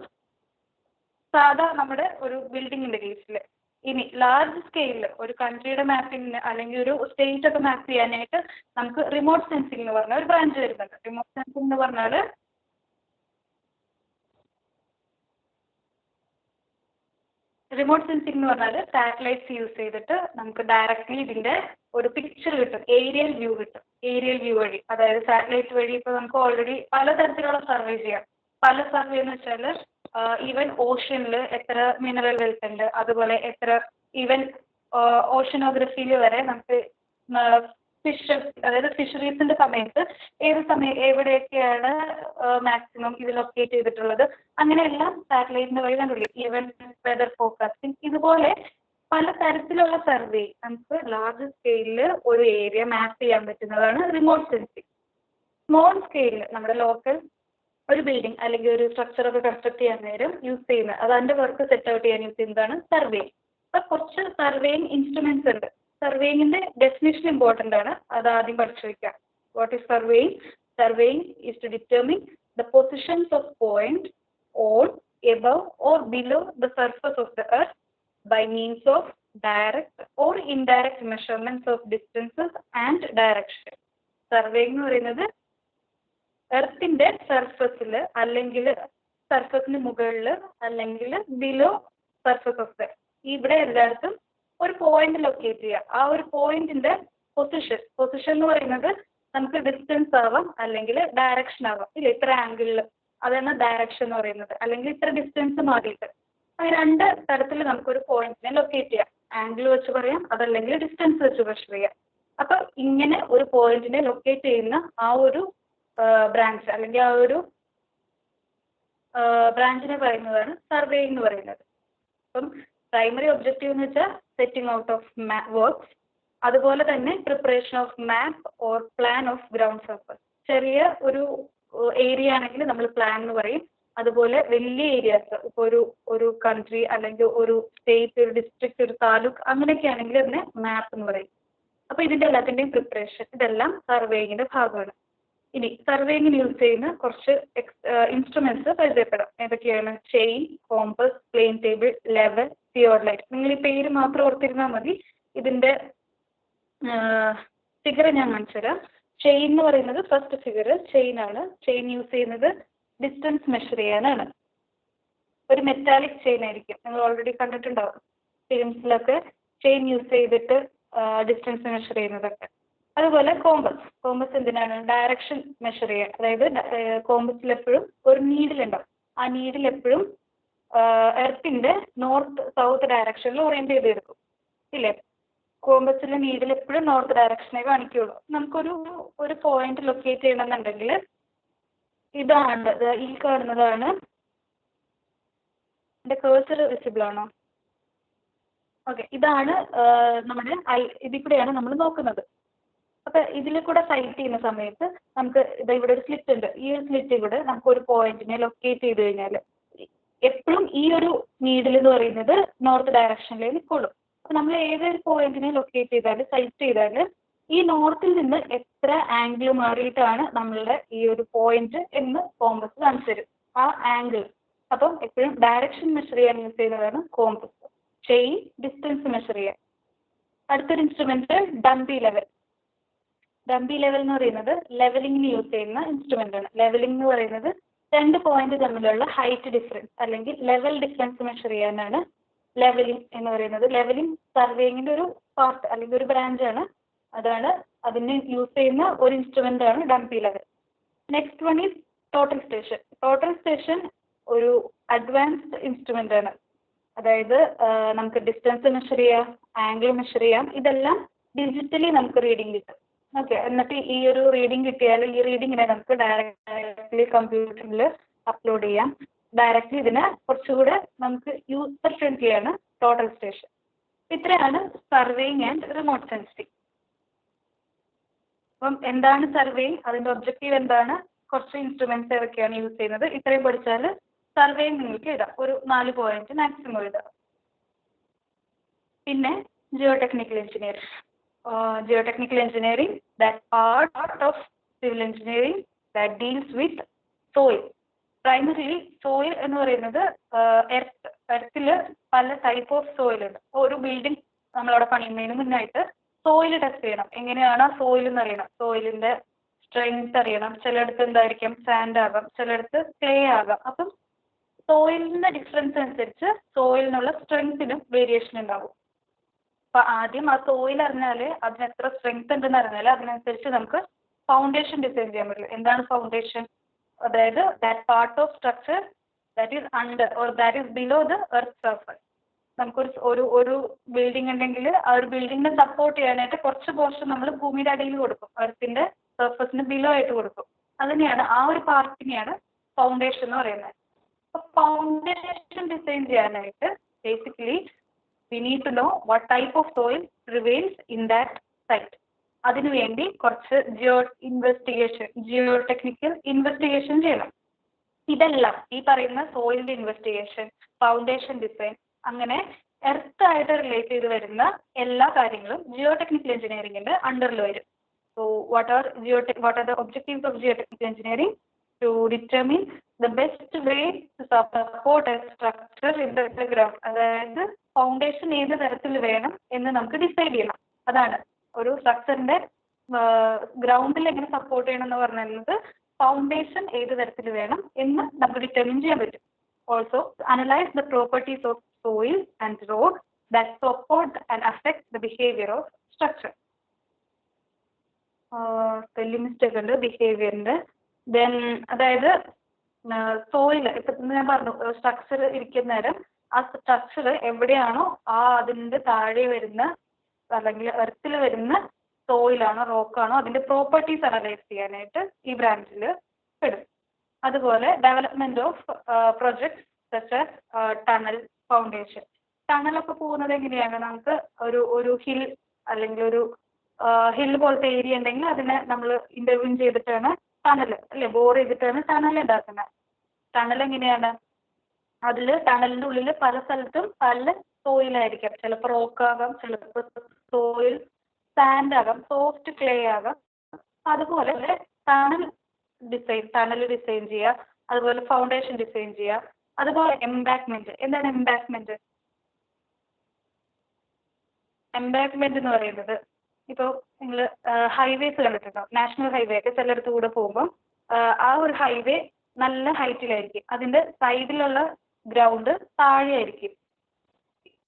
സാധാ നമ്മുടെ ഒരു ബിൽഡിങ്ങിന്റെ കേസിൽ. ഇനി ലാർജ് സ്കെയിലിൽ ഒരു കൺട്രിയുടെ മാപ്പിംഗ് അല്ലെങ്കിൽ ഒരു സ്റ്റേറ്റ് ഒക്കെ മാപ്പ് ചെയ്യാനായിട്ട് നമുക്ക് റിമോട്ട് സെൻസിംഗ് എന്ന് പറഞ്ഞ ഒരു ബ്രാഞ്ച് വരുന്നുണ്ട്. റിമോട്ട് സെൻസിംഗ് എന്ന് പറഞ്ഞാൽ സാറ്റലൈറ്റ്സ് യൂസ് ചെയ്തിട്ട് നമുക്ക് ഡയറക്റ്റ്ലി ഇതിന്റെ ഒരു പിക്ചർ കിട്ടും, ഏരിയൽ വ്യൂ കിട്ടും. ഏരിയൽ വ്യൂ വഴി, അതായത് സാറ്റലൈറ്റ് വഴി ഇപ്പോൾ നമുക്ക് ഓൾറെഡി പലതരത്തിലുള്ള സർവേ ചെയ്യാം. പല സർവേ എന്ന് വെച്ചാൽ ഈവൻ ഓഷ്യനിൽ എത്ര മിനറൽ വെൽത്ത് ഉണ്ട്, അതുപോലെ എത്ര ഈവൻ ഓഷ്യനോഗ്രഫിയിൽ വരെ നമുക്ക് അതായത് ഫിഷറീസിന്റെ സമയത്ത് എവിടെയൊക്കെയാണ് മാക്സിമം ഇത് ലൊക്കേറ്റ് ചെയ്തിട്ടുള്ളത്, അങ്ങനെയെല്ലാം സാറ്റലൈറ്റിന്റെ വഴി കണ്ടുപിടിക്കും. ഈവൻ വെതർ ഫോർകാസ്റ്റിംഗ്, ഇതുപോലെ പല തരത്തിലുള്ള സർവേ നമുക്ക് ലാർജ് സ്കെയിലിൽ ഒരു ഏരിയ മാപ്പ് ചെയ്യാൻ പറ്റുന്നതാണ് റിമോട്ട് സെൻസിങ്. സ്മോൾ സ്കെയിലിൽ നമ്മുടെ ലോക്കൽ ഒരു ബിൽഡിംഗ് അല്ലെങ്കിൽ ഒരു സ്ട്രക്ചർ ഒക്കെ കൺസ്ട്രക്ട് ചെയ്യാൻ നേരം യൂസ് ചെയ്യുന്നത്, അത് അതിന്റെ വർക്ക് സെറ്റ് ഔട്ട് ചെയ്യാൻ യൂസ് ചെയ്യുന്നതാണ് സർവേ. അപ്പൊ കുറച്ച് സർവേയിങ് ഇൻസ്ട്രുമെന്റ്സ് ഉണ്ട്. സർവേയിങ്ങിന്റെ ഡെഫിനിഷൻ ഇമ്പോർട്ടൻ്റ് ആണ്, അത് ആദ്യം പഠിച്ചു വയ്ക്കാം. What is surveying? Surveying is to determine the positions of point on, above or below the surface of the earth by means of direct or indirect measurements of distances and direction. Surveying എന്ന് പറയുന്നത് എർത്തിന്റെ സർഫസിൽ അല്ലെങ്കിൽ സർഫസിന് മുകളിൽ അല്ലെങ്കിൽ below surface of the, ഇവിടെ എല്ലായിടത്തും ഒരു point locate ചെയ്യുക. ആ ഒരു പോയിന്റിന്റെ പൊസിഷൻ എന്ന് പറയുന്നത് നമുക്ക് ഡിസ്റ്റൻസ് ആവാം അല്ലെങ്കിൽ ഡയറക്ഷൻ ആവാം. ഇല്ല, ഇത്ര ആംഗിളിൽ, അതാണ് ഡയറക്ഷൻ എന്ന് പറയുന്നത്. അല്ലെങ്കിൽ ഇത്ര ഡിസ്റ്റൻസ് മാറിയിട്ട്, അങ്ങനെ 2 തരത്തിൽ നമുക്കൊരു പോയിന്റിനെ ലൊക്കേറ്റ് ചെയ്യാം. ആംഗിൾ വെച്ച് പറയാം, അതല്ലെങ്കിൽ ഡിസ്റ്റൻസ് വെച്ച് മെഷർ ചെയ്യാം. അപ്പൊ ഇങ്ങനെ ഒരു പോയിന്റിനെ ലൊക്കേറ്റ് ചെയ്യുന്ന ആ ഒരു ബ്രാഞ്ച് അല്ലെങ്കിൽ ആ ഒരു ബ്രാഞ്ചിനെ പറയുന്നതാണ് സർവേയിങ് എന്ന് പറയുന്നത്. അപ്പം പ്രൈമറി ഒബ്ജക്റ്റീവ് എന്ന് വെച്ചാൽ സെറ്റിംഗ് ഔട്ട് ഓഫ് വർക്ക്സ്, അതുപോലെ തന്നെ preparation of map or plan of ground surface. ചെറിയ ഒരു ഏരിയ ആണെങ്കിൽ നമ്മൾ പ്ലാൻ എന്ന് പറയും. അതുപോലെ വലിയ ഏരിയാസ്, ഇപ്പോൾ ഒരു കൺട്രി അല്ലെങ്കിൽ ഒരു സ്റ്റേറ്റ്, ഒരു ഡിസ്ട്രിക്ട്, ഒരു താലൂക്ക്, അങ്ങനെയൊക്കെ ആണെങ്കിൽ അതിനെ മാപ്പ് എന്ന് പറയും. അപ്പോൾ ഇതിൻ്റെ എല്ലാത്തിൻ്റെയും പ്രിപ്പറേഷൻ, ഇതെല്ലാം സർവേയിങ്ങിൻ്റെ ഭാഗമാണ്. ഇനി സർവേയിങ്ങിന് യൂസ് ചെയ്യുന്ന കുറച്ച് ഇൻസ്ട്രുമെന്റ്സ് പരിചയപ്പെടാം. ഏതൊക്കെയാണ്? Chain, compass, plane table, level, theodolite. നിങ്ങൾ ഈ പേര് മാത്രം ഓർത്തിരുന്നാൽ മതി. ഇതിൻ്റെ ഫിഗർ ഞാൻ കാണിച്ചു തരാം. ചെയിൻ എന്ന് പറയുന്നത് ഫസ്റ്റ് ഫിഗർ ചെയിൻ ആണ്. ചെയിൻ യൂസ് ചെയ്യുന്നത് ഡിസ്റ്റൻസ് മെഷർ ചെയ്യാനാണ്. ഒരു മെറ്റാലിക് ചെയിൻ ആയിരിക്കും, നിങ്ങൾ ഓൾറെഡി കണ്ടിട്ടുണ്ടാവും ഫിലിംസിലൊക്കെ ചെയിൻ യൂസ് ചെയ്തിട്ട് ഡിസ്റ്റൻസ് മെഷർ ചെയ്യുന്നതൊക്കെ. അതുപോലെ കോമ്പസ് എന്തിനാണ്? ഡയറക്ഷൻ മെഷർ ചെയ്യാൻ. അതായത് കോമ്പസിൽ എപ്പോഴും ഒരു നീഡിൽ ഉണ്ടാവും. ആ നീഡിൽ എപ്പോഴും എർത്തിന്റെ നോർത്ത് സൗത്ത് ഡയറക്ഷനിൽ ഓറിയന്റ് ചെയ്ത് എടുക്കും, ഇല്ലേ? കോമ്പസിലെ നീഡിൽ എപ്പോഴും നോർത്ത് ഡയറക്ഷനെ കാണിക്കുകയുള്ളൂ. നമുക്കൊരു പോയിന്റ് ലൊക്കേറ്റ് ചെയ്യണമെന്നുണ്ടെങ്കിൽ ഇതാണ്, ഈ കാണുന്നതാണ്. എൻ്റെ കേഴ്സർ വിസിബിൾ ആണോ? ഓക്കെ, ഇതാണ് നമ്മുടെ ഇതിൽ കൂടെയാണ് നമ്മൾ നോക്കുന്നത്. അപ്പൊ ഇതിൽ കൂടെ സൈറ്റ് ചെയ്യുന്ന സമയത്ത് നമുക്ക് ഇവിടെ ഒരു സ്ലിറ്റ് ഉണ്ട്. ഈ ഒരു സ്ലിറ്റ് കൂടെ നമുക്ക് ഒരു പോയിന്റിനെ ലൊക്കേറ്റ് ചെയ്ത് കഴിഞ്ഞാൽ എപ്പോഴും ഈ ഒരു നീഡിൽ എന്ന് പറയുന്നത് നോർത്ത് ഡയറക്ഷനിലേ നിൽക്കുള്ളൂ. അപ്പൊ നമ്മൾ ഏതൊരു പോയിന്റിനെ ലൊക്കേറ്റ് ചെയ്താൽ, സൈറ്റ് ചെയ്താൽ, ഈ നോർത്തിൽ നിന്ന് എത്ര ആംഗിൾ മാറിയിട്ടാണ് നമ്മളുടെ ഈ ഒരു പോയിന്റ് എന്ന് കോമ്പസ് കാണിച്ചു തരും, ആ ആംഗിൾ. അപ്പം എപ്പോഴും ഡയറക്ഷൻ മെഷർ ചെയ്യാൻ യൂസ് ചെയ്യുന്നതാണ് കോമ്പസ്. ചെയിൻ ഡിസ്റ്റൻസ് മെഷർ ചെയ്യാൻ. അടുത്തൊരു instrument dumpy level. Dumpy level എന്ന് പറയുന്നത് ലെവലിംഗിന് യൂസ് ചെയ്യുന്ന ഇൻസ്ട്രുമെന്റ് ആണ്. ലെവലിംഗ് എന്ന് പറയുന്നത് 2 പോയിന്റ് തമ്മിലുള്ള ഹൈറ്റ് ഡിഫറൻസ് അല്ലെങ്കിൽ ലെവൽ ഡിഫറൻസ് മെഷർ ചെയ്യാനാണ് ലെവലിംഗ് എന്ന് പറയുന്നത്. ലെവലിംഗ് സർവേയിങ്ങിന്റെ ഒരു പാർട്ട് അല്ലെങ്കിൽ ഒരു ബ്രാഞ്ച് ആണ്. അതാണ് അതിന് യൂസ് ചെയ്യുന്ന ഒരു ഇൻസ്ട്രുമെന്റ് ആണ് dumpy level. Next one is total station. Total station ഒരു അഡ്വാൻസ്ഡ് ഇൻസ്ട്രുമെന്റ് ആണ്. അതായത് നമുക്ക് ഡിസ്റ്റൻസ് മെഷർ ചെയ്യാം, ആംഗിൾ മെഷർ ചെയ്യാം. ഇതെല്ലാം ഡിജിറ്റലി നമുക്ക് റീഡിംഗ് കിട്ടും. ഓക്കെ, എന്നിട്ട് ഈ ഒരു റീഡിംഗ് കിട്ടിയാൽ ഈ റീഡിങ്ങിനെ നമുക്ക് ഡയറക്റ്റ്ലി കമ്പ്യൂട്ടറിൽ അപ്ലോഡ് ചെയ്യാം. ഡയറക്റ്റ്ലി ഇതിനെ കുറച്ചുകൂടെ നമുക്ക് യൂസർ ഫ്രണ്ട്ലി ആണ് ടോട്ടൽ സ്റ്റേഷൻ. ഇത്രയാണ് സർവേയിങ് ആൻഡ് റിമോട്ട് സെൻസിങ്. അപ്പം എന്താണ് സർവേയിങ്, അതിൻ്റെ ഒബ്ജക്റ്റീവ് എന്താണ്, കുറച്ച് ഇൻസ്ട്രുമെന്റ്സ് ഏതൊക്കെയാണ് യൂസ് ചെയ്യുന്നത്, ഇത്രയും പഠിച്ചാൽ സർവേയിങ് നിങ്ങൾക്ക് എഴുതാം. ഒരു 4 പോയിന്റ് മാക്സിമം എഴുതാം. പിന്നെ Jio technical engineering. Geotechnical engineering, that part of civil engineering that deals with soil. Primarily soil എന്ന് പറയുന്നത് എർത്തിൽ പല ടൈപ്പ് ഓഫ് സോയിൽ ഉണ്ട്. ഒരു ബിൽഡിംഗ് നമ്മളവിടെ പണിയുന്നതിന് മുന്നായിട്ട് സോയിൽ ടെസ്റ്റ് ചെയ്യണം. എങ്ങനെയാണ് ആ സോയിൽ എന്ന് അറിയണം, സോയിലിന്റെ സ്ട്രെങ്ത് അറിയണം. ചിലയിടത്ത് എന്തായിരിക്കും, സാൻഡ് ആകാം, ചിലയിടത്ത് ക്ലേ ആകാം. അപ്പം സോയിലിന്റെ ഡിഫറൻസ് അനുസരിച്ച് സോയിലിനുള്ള സ്ട്രെങ്ത്തിനും വേരിയേഷൻ ഉണ്ടാകും. അപ്പൊ ആദ്യം ആ സോയിൽ അറിഞ്ഞാൽ, അതിന് എത്ര സ്ട്രെങ്ത് ഉണ്ടെന്ന് അറിഞ്ഞാൽ അതിനനുസരിച്ച് നമുക്ക് ഫൗണ്ടേഷൻ ഡിസൈൻ ചെയ്യാൻ പറ്റും. എന്താണ് ഫൗണ്ടേഷൻ? അതായത് that part of structure that is under or that is below the earth surface. നമുക്കൊരു ബിൽഡിംഗ് ഉണ്ടെങ്കിൽ ആ ഒരു ബിൽഡിങ്ങിനെ സപ്പോർട്ട് ചെയ്യാനായിട്ട് കുറച്ച് പോർഷൻ നമ്മൾ ഭൂമിയുടെ അടിയിൽ കൊടുക്കും, എർത്തിന്റെ സർഫസിന് ബിലോ ആയിട്ട് കൊടുക്കും. അതിനെയാണ്, ആ ഒരു പാർട്ടിനെയാണ് ഫൗണ്ടേഷൻ എന്ന് പറയുന്നത്. അപ്പോൾ ഫൗണ്ടേഷൻ ഡിസൈൻ ചെയ്യാനായിട്ട് basically we need to know what type of soil prevails in that site. അതിനുവേണ്ടി കുറച്ച് ജിയോടെക്നിക്കൽ ഇൻവെസ്റ്റിഗേഷൻ ചെയ്യണം. ഇതെല്ലാം ഈ പറയുന്ന സോയിലിന്റെ ഇൻവെസ്റ്റിഗേഷൻ, ഫൗണ്ടേഷൻ ഡിസൈൻ, അങ്ങനെ എർത്തായിട്ട് റിലേറ്റ് ചെയ്ത് വരുന്ന എല്ലാ കാര്യങ്ങളും ജിയോ ടെക്നിക്കൽ എഞ്ചിനീയറിംഗിന്റെ അണ്ടറിൽ വരും. So what are the objectives of geotechnical engineering? To determine the best way to support a structure in the ground. അതായത് ഫൗണ്ടേഷൻ ഏത് തരത്തിൽ വേണം എന്ന് നമുക്ക് ഡിസൈഡ് ചെയ്യണം. അതാണ് ഒരു സ്ട്രക്ചറിന്റെ ഗ്രൗണ്ടിൽ എങ്ങനെ സപ്പോർട്ട് ചെയ്യണം എന്ന് പറയുന്നത് ഫൗണ്ടേഷൻ ഏത് തരത്തിൽ വേണം എന്ന് നമുക്ക് ഡിറ്റർമിൻ ചെയ്യാൻ പറ്റും. Also analyse the properties of soil and rock that support and affect the behavior of structure. Spelling mistake ഉണ്ട് ബിഹേവിയറിന്റെ. ദെൻ അതായത് സോയിൽ ഇപ്പം ഞാൻ പറഞ്ഞു സ്ട്രക്ചർ ഇരിക്കുന്ന നേരം ആ സ്ട്രക്ചർ എവിടെയാണോ അതിൻ്റെ താഴെ വരുന്ന അല്ലെങ്കിൽ എർത്തിൽ വരുന്ന സോയിലാണോ റോക്കാണോ അതിൻ്റെ പ്രോപ്പർട്ടീസ് അനലൈസ് ചെയ്യാനായിട്ട് ഈ ബ്രാഞ്ചിൽ പെടും. അതുപോലെ development of projects such as tunnel, foundation. ടണലൊക്കെ പോകുന്നത് എങ്ങനെയാണ്? നമുക്ക് ഒരു ഹിൽ അല്ലെങ്കിൽ ഒരു ഹിൽ പോലത്തെ ഏരിയ ഉണ്ടെങ്കിൽ അതിനെ നമ്മൾ ഇന്റർവ്യൂ ചെയ്തിട്ടാണ് ടണൽ അല്ലെ ബോർ ചെയ്തിട്ടാണ് ടണൽ ഉണ്ടാക്കുന്നത്. ടണൽ എങ്ങനെയാണ്? അതിൽ ടണലിൻ്റെ ഉള്ളിൽ പല സ്ഥലത്തും പല സോയിലായിരിക്കാം. ചിലപ്പോൾ റോക്ക് ആകാം, ചിലപ്പോൾ സോയിൽ സാൻഡ് ആകാം, സോഫ്റ്റ് ക്ലേ ആകാം. അതുപോലെ ടണൽ ഡിസൈൻ ചെയ്യുക, അതുപോലെ ഫൗണ്ടേഷൻ ഡിസൈൻ ചെയ്യുക, അതുപോലെ എംബാക്ക്മെന്റ്. എന്താണ് എംബാക്ക്മെന്റ്? എംബാക്ക്മെന്റ് എന്ന് പറയുന്നത് ഇപ്പോൾ നിങ്ങൾ ഹൈവേസ് കണ്ടിട്ടുണ്ടോ? നാഷണൽ ഹൈവേ ഒക്കെ ചിലയിടത്ത് കൂടെ പോകുമ്പോൾ ആ ഒരു ഹൈവേ നല്ല ഹൈറ്റിലായിരിക്കും, അതിന്റെ സൈഡിലുള്ള ഗ്രൗണ്ട് താഴെയായിരിക്കും.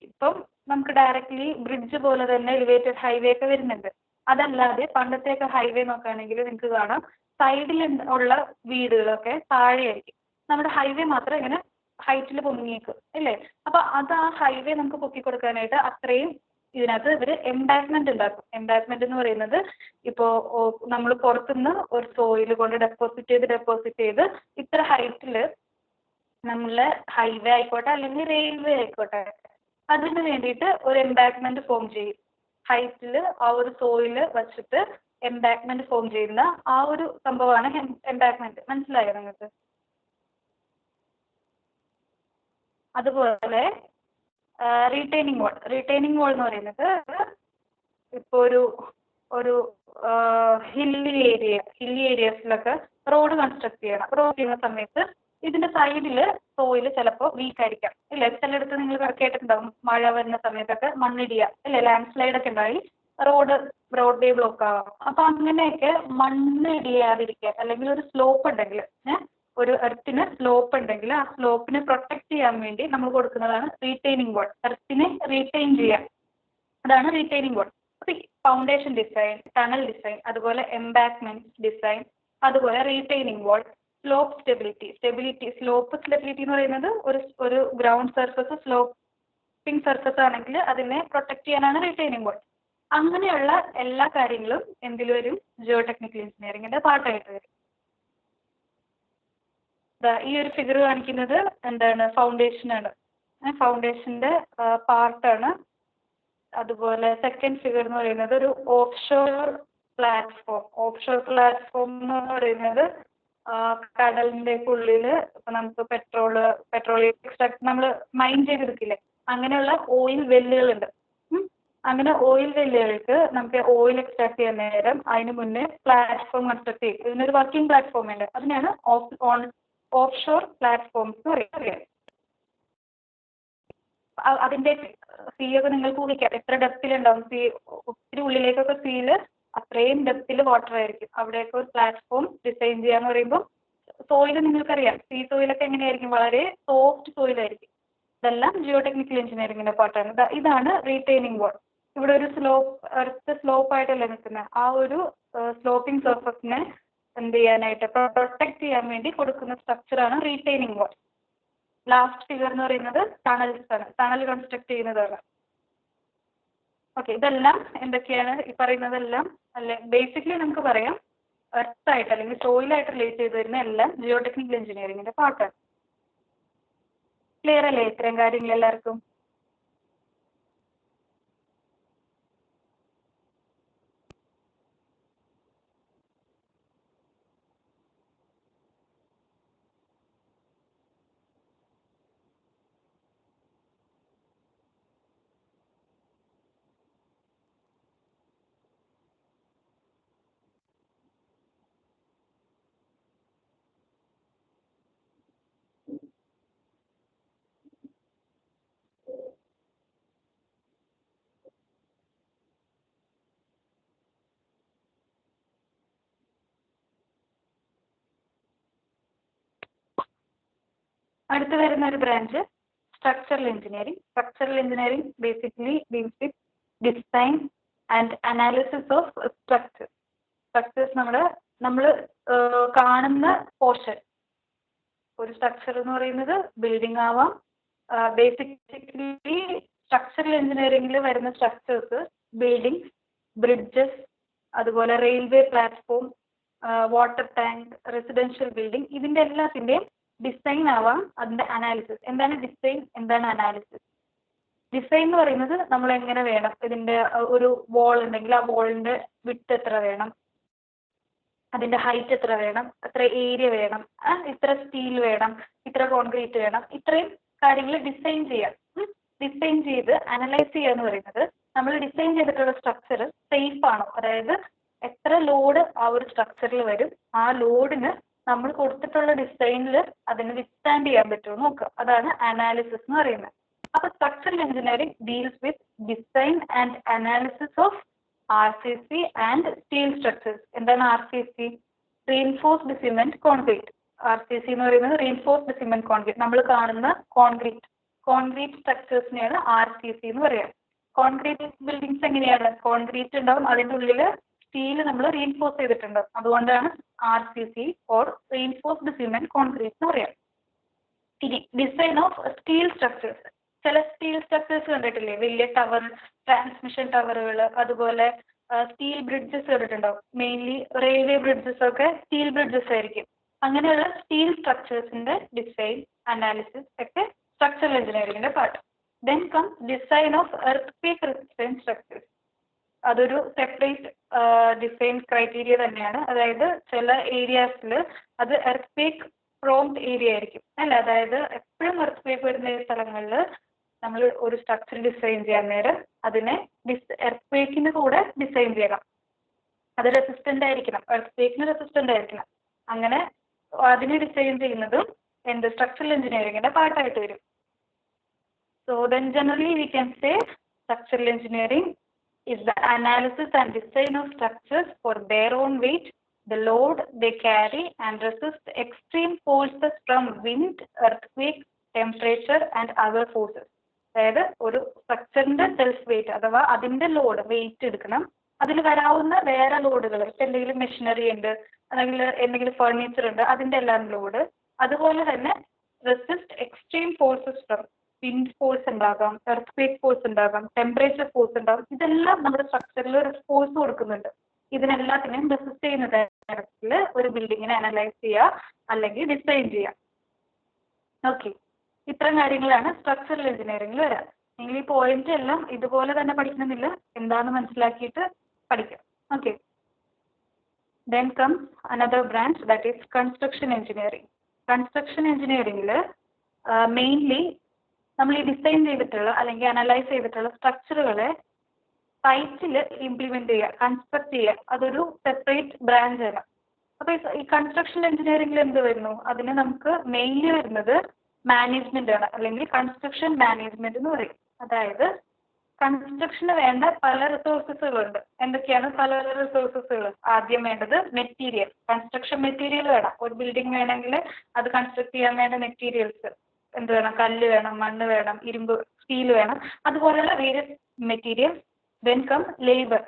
ഇപ്പം നമുക്ക് ഡയറക്റ്റ്ലി ബ്രിഡ്ജ് പോലെ തന്നെ എലിവേറ്റഡ് ഹൈവേ ഒക്കെ വരുന്നുണ്ട്. അതല്ലാതെ പണ്ടത്തെയൊക്കെ ഹൈവേ നോക്കുകയാണെങ്കിൽ നിങ്ങൾക്ക് കാണാം സൈഡിൽ ഉള്ള വീടുകളൊക്കെ താഴെയായിരിക്കും. നമ്മുടെ ഹൈവേ മാത്രം ഇങ്ങനെ ഹൈറ്റിൽ പൊങ്ങിയേക്കും അല്ലേ? അപ്പൊ അത് ആ ഹൈവേ നമുക്ക് പൊക്കി കൊടുക്കാനായിട്ട് അത്രയും ഇതിനകത്ത് ഇവർ എംബാക്ക്മെന്റ് ഉണ്ടാക്കും. എംബാക്ക്മെന്റ് എന്ന് പറയുന്നത് ഇപ്പോൾ നമ്മൾ പുറത്തുനിന്ന് ഒരു സോയിൽ കൊണ്ട് ഡെപ്പോസിറ്റ് ചെയ്ത് ഇത്ര ഹൈറ്റിൽ നമ്മളെ ഹൈവേ ആയിക്കോട്ടെ അല്ലെങ്കിൽ റെയിൽവേ ആയിക്കോട്ടെ അതിന് വേണ്ടിയിട്ട് ഒരു എംബാക്ക്മെന്റ് ഫോം ചെയ്യും. ഹൈറ്റിൽ ആ ഒരു സോയിൽ വച്ചിട്ട് എംബാക്ക്മെന്റ് ഫോം ചെയ്യുന്ന ആ ഒരു സംഭവമാണ് എംബാക്ക്മെന്റ്. മനസ്സിലായോ നിങ്ങൾക്ക്? അതുപോലെ റീറ്റെയിനിങ് വാൾ എന്ന് പറയുന്നത് ഇപ്പോൾ ഒരു ഹില്ലി ഏരിയസിലൊക്കെ റോഡ് കൺസ്ട്രക്ട് ചെയ്യണം. റോഡ് ചെയ്യുന്ന സമയത്ത് ഇതിന്റെ സൈഡിൽ സോയിൽ ചിലപ്പോൾ വീക്ക് ആയിരിക്കാം ഇല്ലേ? ചിലയിടത്ത് നിങ്ങൾ കേട്ടിട്ടുണ്ടാവും മഴ വരുന്ന സമയത്തൊക്കെ മണ്ണിടിയ അല്ലേ, ലാൻഡ് സ്ലൈഡ് ഒക്കെ ഉണ്ടായി റോഡ് വേ ബ്ലോക്ക് ആവാം. അപ്പൊ അങ്ങനെയൊക്കെ മണ്ണ് ഇടിയാതിരിക്കാൻ അല്ലെങ്കിൽ ഒരു സ്ലോപ്പ് ഉണ്ടെങ്കിൽ ഒരു എർത്തിന് സ്ലോപ്പ് ഉണ്ടെങ്കിൽ ആ സ്ലോപ്പിനെ പ്രൊട്ടക്ട് ചെയ്യാൻ വേണ്ടി നമ്മൾ കൊടുക്കുന്നതാണ് റീറ്റെയിനിങ് വാൾ. എർത്തിനെ റീറ്റെയിൻ ചെയ്യാം, അതാണ് റീറ്റെയിനിങ് വാൾ. അപ്പൊ ഫൗണ്ടേഷൻ ഡിസൈൻ, ടണൽ ഡിസൈൻ, അതുപോലെ എംബാക്ക്മെന്റ് ഡിസൈൻ, അതുപോലെ റീറ്റെയിനിങ് വാൾ, സ്ലോപ്പ് സ്റ്റെബിലിറ്റി എന്ന് പറയുന്നത് ഒരു ഗ്രൗണ്ട് സർഫസ് സ്ലോപ്പിംഗ് സർഫസ് ആണെങ്കിൽ അതിനെ പ്രൊട്ടക്ട് ചെയ്യാനാണ് റീറ്റെയിനിങ് വാൾ. അങ്ങനെയുള്ള എല്ലാ കാര്യങ്ങളും എന്തിൽ വരും? ജിയോ ടെക്നിക്കൽ എഞ്ചിനീയറിംഗിന്റെ പാർട്ടായിട്ട് വരും. ഈ ഒരു ഫിഗർ കാണിക്കുന്നത് എന്താണ്? ഫൗണ്ടേഷനാണ്, ഫൗണ്ടേഷന്റെ പാർട്ടാണ്. അതുപോലെ സെക്കൻഡ് ഫിഗർ എന്ന് പറയുന്നത് ഒരു ഓഫ്ഷോർ പ്ലാറ്റ്ഫോം എന്ന് പറയുന്നത് കടലിന്റെ ഉള്ളിൽ നമുക്ക് പെട്രോളിയം എക്സ്ട്രാക്ട് നമ്മൾ മൈൻ ചെയ്തെടുക്കില്ലേ, അങ്ങനെയുള്ള ഓയിൽ വെല്ലുകളുണ്ട്. അങ്ങനെ ഓയിൽ വെല്ലുകൾക്ക് നമുക്ക് ഓയിൽ എക്സ്ട്രാക്ട് ചെയ്യാൻ നേരം അതിന് മുന്നേ പ്ലാറ്റ്ഫോം കൺസ്ട്രക്ട് ചെയ്യും. ഇതിനൊരു വർക്കിംഗ് പ്ലാറ്റ്ഫോം ഉണ്ട്, അതിനാണ് ഓഫ്ഷോർ പ്ലാറ്റ്ഫോംസ് എന്ന് പറയുന്നത്. അതിന്റെ സീ ഒക്കെ നിങ്ങൾക്ക് ഊഹിക്കാം എത്ര ഡെപ്തിലുണ്ടാവും. സീ ഒത്തിരി ഉള്ളിലേക്കൊക്കെ സീല് അത്രയും ഡെപ്തിൽ വാട്ടർ ആയിരിക്കും. അവിടെയൊക്കെ ഒരു പ്ലാറ്റ്ഫോം ഡിസൈൻ ചെയ്യാന്ന് പറയുമ്പോൾ സോയിൽ നിങ്ങൾക്കറിയാം, സീ സോയിലൊക്കെ എങ്ങനെയായിരിക്കും? വളരെ സോഫ്റ്റ് സോയിലായിരിക്കും. ഇതെല്ലാം ജിയോ ടെക്നിക്കൽ എഞ്ചിനീയറിംഗിന്റെ പാർട്ടാണ്. ഇതാണ് റീറ്റെയിനിങ് വാൾ. ഇവിടെ ഒരു എർത്ത് സ്ലോപ്പ് ആയിട്ടല്ലേ നിൽക്കുന്നത്, ആ ഒരു സ്ലോപ്പിംഗ് സർഫസിനെ എന്ത് ചെയ്യാനായിട്ട് പ്രൊട്ടക്ട് ചെയ്യാൻ വേണ്ടി കൊടുക്കുന്ന സ്ട്രക്ചറാണ് റീറ്റെയിനിങ് വാൾ. ലാസ്റ്റ് ഫിഗർ എന്ന് പറയുന്നത് ടണൽ കൺസ്ട്രക്ട് ചെയ്യുന്നതാണ്. ഓക്കെ, ഇതെല്ലാം എന്തൊക്കെയാണ് ഈ പറയുന്നതെല്ലാം അല്ലെ? ബേസിക്കലി നമുക്ക് പറയാം എർത്തായിട്ട് അല്ലെങ്കിൽ സോയിലായിട്ട് റിലേറ്റ് ചെയ്ത് വരുന്ന എല്ലാം ജിയോ ടെക്നിക്കൽ എഞ്ചിനീയറിംഗിന്റെ പാർട്ടാണ്. ക്ലിയർ അല്ലേ ഇത്രയും കാര്യങ്ങൾ എല്ലാവർക്കും? അടുത്ത് വരുന്ന ഒരു branch structural engineering. Structural engineering basically deals with design and analysis of structure. Structures നമ്മൾ കാണുന്ന പോർഷൻ. ഒരു സ്ട്രക്ചർ എന്ന് പറയുന്നത് ബിൽഡിംഗ് ആവാം. ബേസിക്കലി സ്ട്രക്ചറൽ എഞ്ചിനീയറിംഗിൽ വരുന്ന സ്ട്രക്ചേഴ്സ് ബിൽഡിംഗ്, ബ്രിഡ്ജസ്, അതുപോലെ railway platform, water tank, residential building, ഇതിൻ്റെ എല്ലാത്തിൻ്റെയും ഡിസൈൻ ആവാം. അതിൻ്റെ അനാലിസിസ്. എന്താണ് ഡിസൈൻ, എന്താണ് അനാലിസിസ്? ഡിസൈൻ എന്ന് പറയുന്നത് നമ്മൾ എങ്ങനെ വേണം, ഇതിൻ്റെ ഒരു വാൾ ഉണ്ടെങ്കിൽ ആ വാളിൻ്റെ വിഡ്ത്ത് എത്ര വേണം, അതിൻ്റെ ഹൈറ്റ് എത്ര വേണം, എത്ര ഏരിയ വേണം, ഇത്ര സ്റ്റീൽ വേണം, ഇത്ര കോൺക്രീറ്റ് വേണം, ഇത്രയും കാര്യങ്ങൾ ഡിസൈൻ ചെയ്യാം. ഡിസൈൻ ചെയ്ത് അനലൈസ് ചെയ്യുക എന്ന് പറയുന്നത് നമ്മൾ ഡിസൈൻ ചെയ്തിട്ടുള്ള സ്ട്രക്ചർ സേഫ് ആണോ, അതായത് എത്ര ലോഡ് ആ ഒരു സ്ട്രക്ചറിൽ വരും, ആ ലോഡിന് നമ്മൾ കൊടുത്തിട്ടുള്ള ഡിസൈനിൽ അതിന് വിത്ത്സ്റ്റാൻഡ് ചെയ്യാൻ പറ്റുമോ നോക്കുക. അതാണ് അനാലിസിസ് എന്ന് പറയുന്നത്. അപ്പോൾ structural engineering deals with design and analysis of RCC and steel structures. എന്താണ് RCC? Reinforced cement concrete. RCC എന്ന് പറയുന്നത് റീൻഫോഴ്സ്ഡ് സിമെന്റ് കോൺക്രീറ്റ്. നമ്മൾ കാണുന്ന കോൺക്രീറ്റ് സ്ട്രക്ചേഴ്സിനെയാണ് RCC എന്ന് പറയുക. കോൺക്രീറ്റ് ബിൽഡിങ്സ് എങ്ങനെയാണ്? കോൺക്രീറ്റ് ഉണ്ടാവും, അതിൻ്റെ ഉള്ളിൽ സ്റ്റീൽ നമ്മൾ റീൻഫോഴ്സ് ചെയ്തിട്ടുണ്ടാവും. അതുകൊണ്ടാണ് RCC or reinforced cement concrete എന്ന് പറയാം. ഇനി ഡിസൈൻ ഓഫ് സ്റ്റീൽ സ്ട്രക്ചേഴ്സ്. ചില സ്റ്റീൽ സ്ട്രക്ചേഴ്സ് കണ്ടിട്ടില്ലേ? വലിയ ടവർ, ട്രാൻസ്മിഷൻ ടവറുകൾ, അതുപോലെ സ്റ്റീൽ ബ്രിഡ്ജസ് കണ്ടിട്ടുണ്ടാവും. മെയിൻലി റെയിൽവേ ബ്രിഡ്ജസ് ഒക്കെ സ്റ്റീൽ ബ്രിഡ്ജസ് ആയിരിക്കും. അങ്ങനെയുള്ള സ്റ്റീൽ സ്ട്രക്ചേഴ്സിന്റെ ഡിസൈൻ, അനാലിസിസ് ഒക്കെ സ്ട്രക്ചറൽ എഞ്ചിനീയറിംഗിന്റെ part. Then come design of earthquake resistant structures. അതൊരു സെപ്പറേറ്റ് ഡിസൈൻ ക്രൈറ്റീരിയ തന്നെയാണ്. അതായത് ചില ഏരിയാസിൽ അത് എർത്ത്ക്വേക്ക് പ്രോംപ്റ്റ് ഏരിയ ആയിരിക്കും അല്ല, അതായത് എപ്പോഴും എർത്ത്ക്വേക്ക് വരുന്ന സ്ഥലങ്ങളിൽ നമ്മൾ ഒരു സ്ട്രക്ചർ ഡിസൈൻ ചെയ്യാൻ നേരം അതിനെ എർത്ത്ക്വേക്കിന് കൂടെ ഡിസൈൻ ചെയ്യണം. അത് റെസിസ്റ്റന്റ് ആയിരിക്കണം, എർത്ത്ക്വേക്കിന് റെസിസ്റ്റന്റ് ആയിരിക്കണം. അങ്ങനെ അതിനെ ഡിസൈൻ ചെയ്യുന്നതും എന്ത് സ്ട്രക്ചറൽ എഞ്ചിനീയറിംഗിന്റെ പാർട്ടായിട്ട് വരും. So then generally we can say structural engineering is the analysis and design of structures for their own weight, the load they carry, and resist extreme forces from wind, earthquake, temperature and other forces. അതായത് ഒരു സ്ട്രക്ചറിന്റെ self wait അഥവാ അതിന്റെ load wait എടുക്കണം. അതിൽ വരാവുന്ന വേറെ ലോഡുകൾ, എന്തെങ്കിലും മെഷീനറി ഉണ്ട്, അല്ലെങ്കിൽ എന്തെങ്കിലും ഫർണിച്ചർ ഉണ്ട്, അതിന്റെ എല്ലാം ലോഡ്. അതുപോലെ തന്നെ resist extreme forces from wind force ഉണ്ടാകാം, എർത്ത്ക്വേക്ക് ഫോഴ്സ് ഉണ്ടാകാം, ടെമ്പറേച്ചർ ഫോഴ്സ് ഉണ്ടാകും. ഇതെല്ലാം നമ്മുടെ സ്ട്രക്ചറിൽ ഒരു ഫോഴ്സ് കൊടുക്കുന്നുണ്ട്. ഇതിനെല്ലാത്തിനെയും റെസിസ്റ്റ് ചെയ്യുന്ന തരത്തിൽ ഒരു ബിൽഡിങ്ങിനെ അനലൈസ് ചെയ്യുക അല്ലെങ്കിൽ ഡിസൈൻ ചെയ്യുക. ഓക്കെ, ഇത്തരം കാര്യങ്ങളാണ് സ്ട്രക്ചറൽ എഞ്ചിനീയറിംഗിൽ വരാം. നിങ്ങൾ ഈ പോയിന്റ് എല്ലാം ഇതുപോലെ തന്നെ പഠിക്കണമെന്നില്ല, എന്താണെന്ന് മനസ്സിലാക്കിയിട്ട് പഠിക്കാം. Okay, then comes another branch that is construction engineering. Construction എഞ്ചിനീയറിംഗിൽ മെയിൻലി നമ്മൾ ഈ ഡിസൈൻ ചെയ്തിട്ടുള്ള അല്ലെങ്കിൽ അനലൈസ് ചെയ്തിട്ടുള്ള സ്ട്രക്ചറുകളെ സൈറ്റിൽ ഇംപ്ലിമെന്റ് ചെയ്യുക, കൺസ്ട്രക്ട് ചെയ്യുക, അതൊരു സെപ്പറേറ്റ് ബ്രാഞ്ച് ആണ്. അപ്പോൾ ഈ കൺസ്ട്രക്ഷൻ എഞ്ചിനീയറിംഗിൽ എന്ത് വരുന്നു? അതിന് നമുക്ക് മെയിൻലി വരുന്നത് മാനേജ്മെന്റ് ആണ്, അല്ലെങ്കിൽ കൺസ്ട്രക്ഷൻ മാനേജ്മെന്റ് എന്ന് പറയും. അതായത് കൺസ്ട്രക്ഷന് വേണ്ട പല റിസോഴ്സസുകളുണ്ട്. എന്തൊക്കെയാണ് പല റിസോഴ്സസുകൾ? ആദ്യം വേണ്ടത് മെറ്റീരിയൽ, കൺസ്ട്രക്ഷൻ മെറ്റീരിയൽ വേണം. ഒരു ബിൽഡിംഗ് വേണമെങ്കിൽ അത് കൺസ്ട്രക്ട് ചെയ്യാൻ വേണ്ട മെറ്റീരിയൽസ് എന്ത് വേണം? കല്ല് വേണം, മണ്ണ് വേണം, ഇരുമ്പ്, സ്റ്റീൽ വേണം, അതുപോലെയുള്ള various materials. Then come labour,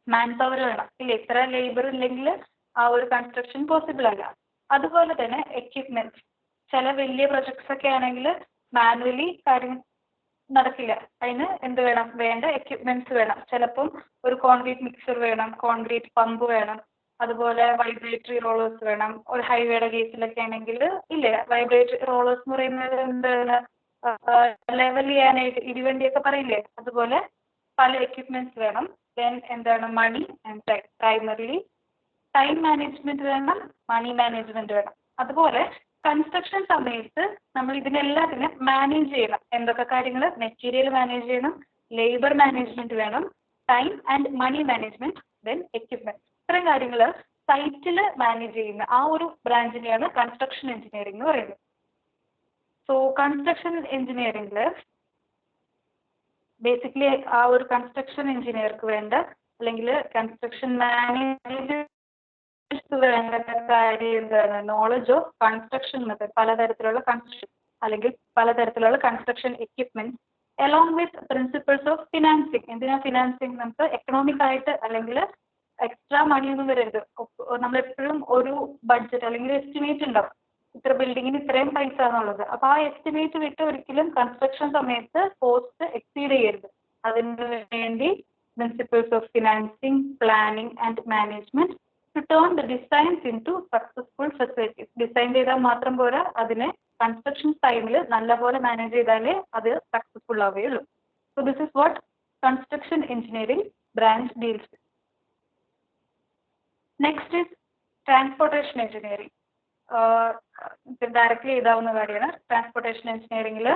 manpower വേണം. ഇല്ല, ഇത്ര ലേബർ ഇല്ലെങ്കിൽ ആ ഒരു കൺസ്ട്രക്ഷൻ പോസിബിൾ അല്ല. അതുപോലെ തന്നെ എക്യുപ്മെന്റ്സ്. ചില വലിയ പ്രൊജക്ട്സ് ഒക്കെ ആണെങ്കിൽ മാനുവലി കാര്യം നടക്കില്ല. അതിന് എന്ത് വേണം? വേണ്ട എക്യുപ്മെന്റ്സ് വേണം. ചിലപ്പം ഒരു കോൺക്രീറ്റ് മിക്സർ വേണം, കോൺക്രീറ്റ് പമ്പ് വേണം, അതുപോലെ വൈബ്രേറ്ററി റോളേഴ്സ് വേണം. ഒരു ഹൈവേയുടെ കേസിലൊക്കെ ആണെങ്കിൽ ഇല്ലേ, വൈബ്രേറ്ററി റോളേഴ്സ് എന്ന് പറയുന്നത് എന്താണ്? ലെവൽ ചെയ്യാനായിട്ട് ഇടിവണ്ടിയൊക്കെ പറയില്ലേ, അതുപോലെ പല എക്യുപ്മെന്റ്സ് വേണം. ദെൻ എന്താണ്? Money and time. Primarily time management വേണം, മണി മാനേജ്മെന്റ് വേണം. അതുപോലെ കൺസ്ട്രക്ഷൻ സമയത്ത് നമ്മൾ ഇതിനെല്ലാത്തിനും മാനേജ് ചെയ്യണം. എന്തൊക്കെ കാര്യങ്ങൾ? മെറ്റീരിയൽ മാനേജ് ചെയ്യണം, ലേബർ മാനേജ്മെന്റ് വേണം, time and money management, then equipment. ഇത്രയും കാര്യങ്ങൾ സൈറ്റിൽ മാനേജ് ചെയ്യുന്ന ആ ഒരു ബ്രാഞ്ചിനെയാണ് കൺസ്ട്രക്ഷൻ എഞ്ചിനീയറിംഗ് എന്ന് പറയുന്നത്. സോ കൺസ്ട്രക്ഷൻ എഞ്ചിനീയറിംഗിൽ ബേസിക്കലി ആ ഒരു കൺസ്ട്രക്ഷൻ എഞ്ചിനീയർക്ക് വേണ്ട അല്ലെങ്കിൽ കൺസ്ട്രക്ഷൻ മാനേജ് വേണ്ട കാര്യം എന്താണ്? നോളജ് ഓഫ് കൺസ്ട്രക്ഷൻ മെത്തേഡ്, പലതരത്തിലുള്ള കൺസ്ട്രക്ഷൻ അല്ലെങ്കിൽ പലതരത്തിലുള്ള construction equipment along with principles of financing. എന്തിനാ ഫിനാൻസിങ്? നമുക്ക് എക്കണോമിക് ആയിട്ട് അല്ലെങ്കിൽ എക്സ്ട്രാ മണിയൊന്നും വരരുത്. നമ്മളെപ്പോഴും ഒരു ബഡ്ജറ്റ് അല്ലെങ്കിൽ എസ്റ്റിമേറ്റ് ഉണ്ടാവും, ഇത്ര ബിൽഡിങ്ങിന് ഇത്രയും പൈസ എന്നുള്ളത്. അപ്പോൾ ആ എസ്റ്റിമേറ്റ് വിട്ട് ഒരിക്കലും കൺസ്ട്രക്ഷൻ സമയത്ത് കോസ്റ്റ് എക്സീഡ് ചെയ്യരുത്. അതിന് വേണ്ടി principles of financing, planning and management to turn the designs into successful facilities. Design ചെയ്താൽ മാത്രം പോരാ, അതിനെ കൺസ്ട്രക്ഷൻ ടൈമിൽ നല്ലപോലെ മാനേജ് ചെയ്താലേ അത് സക്സസ്ഫുൾ ആവുകയുള്ളൂ. So this is what construction engineering branch deals with. Next is transportation engineering. Directly എഴുതാവുന്ന കാര്യമാണ്. ട്രാൻസ്പോർട്ടേഷൻ എഞ്ചിനീയറിംഗിൽ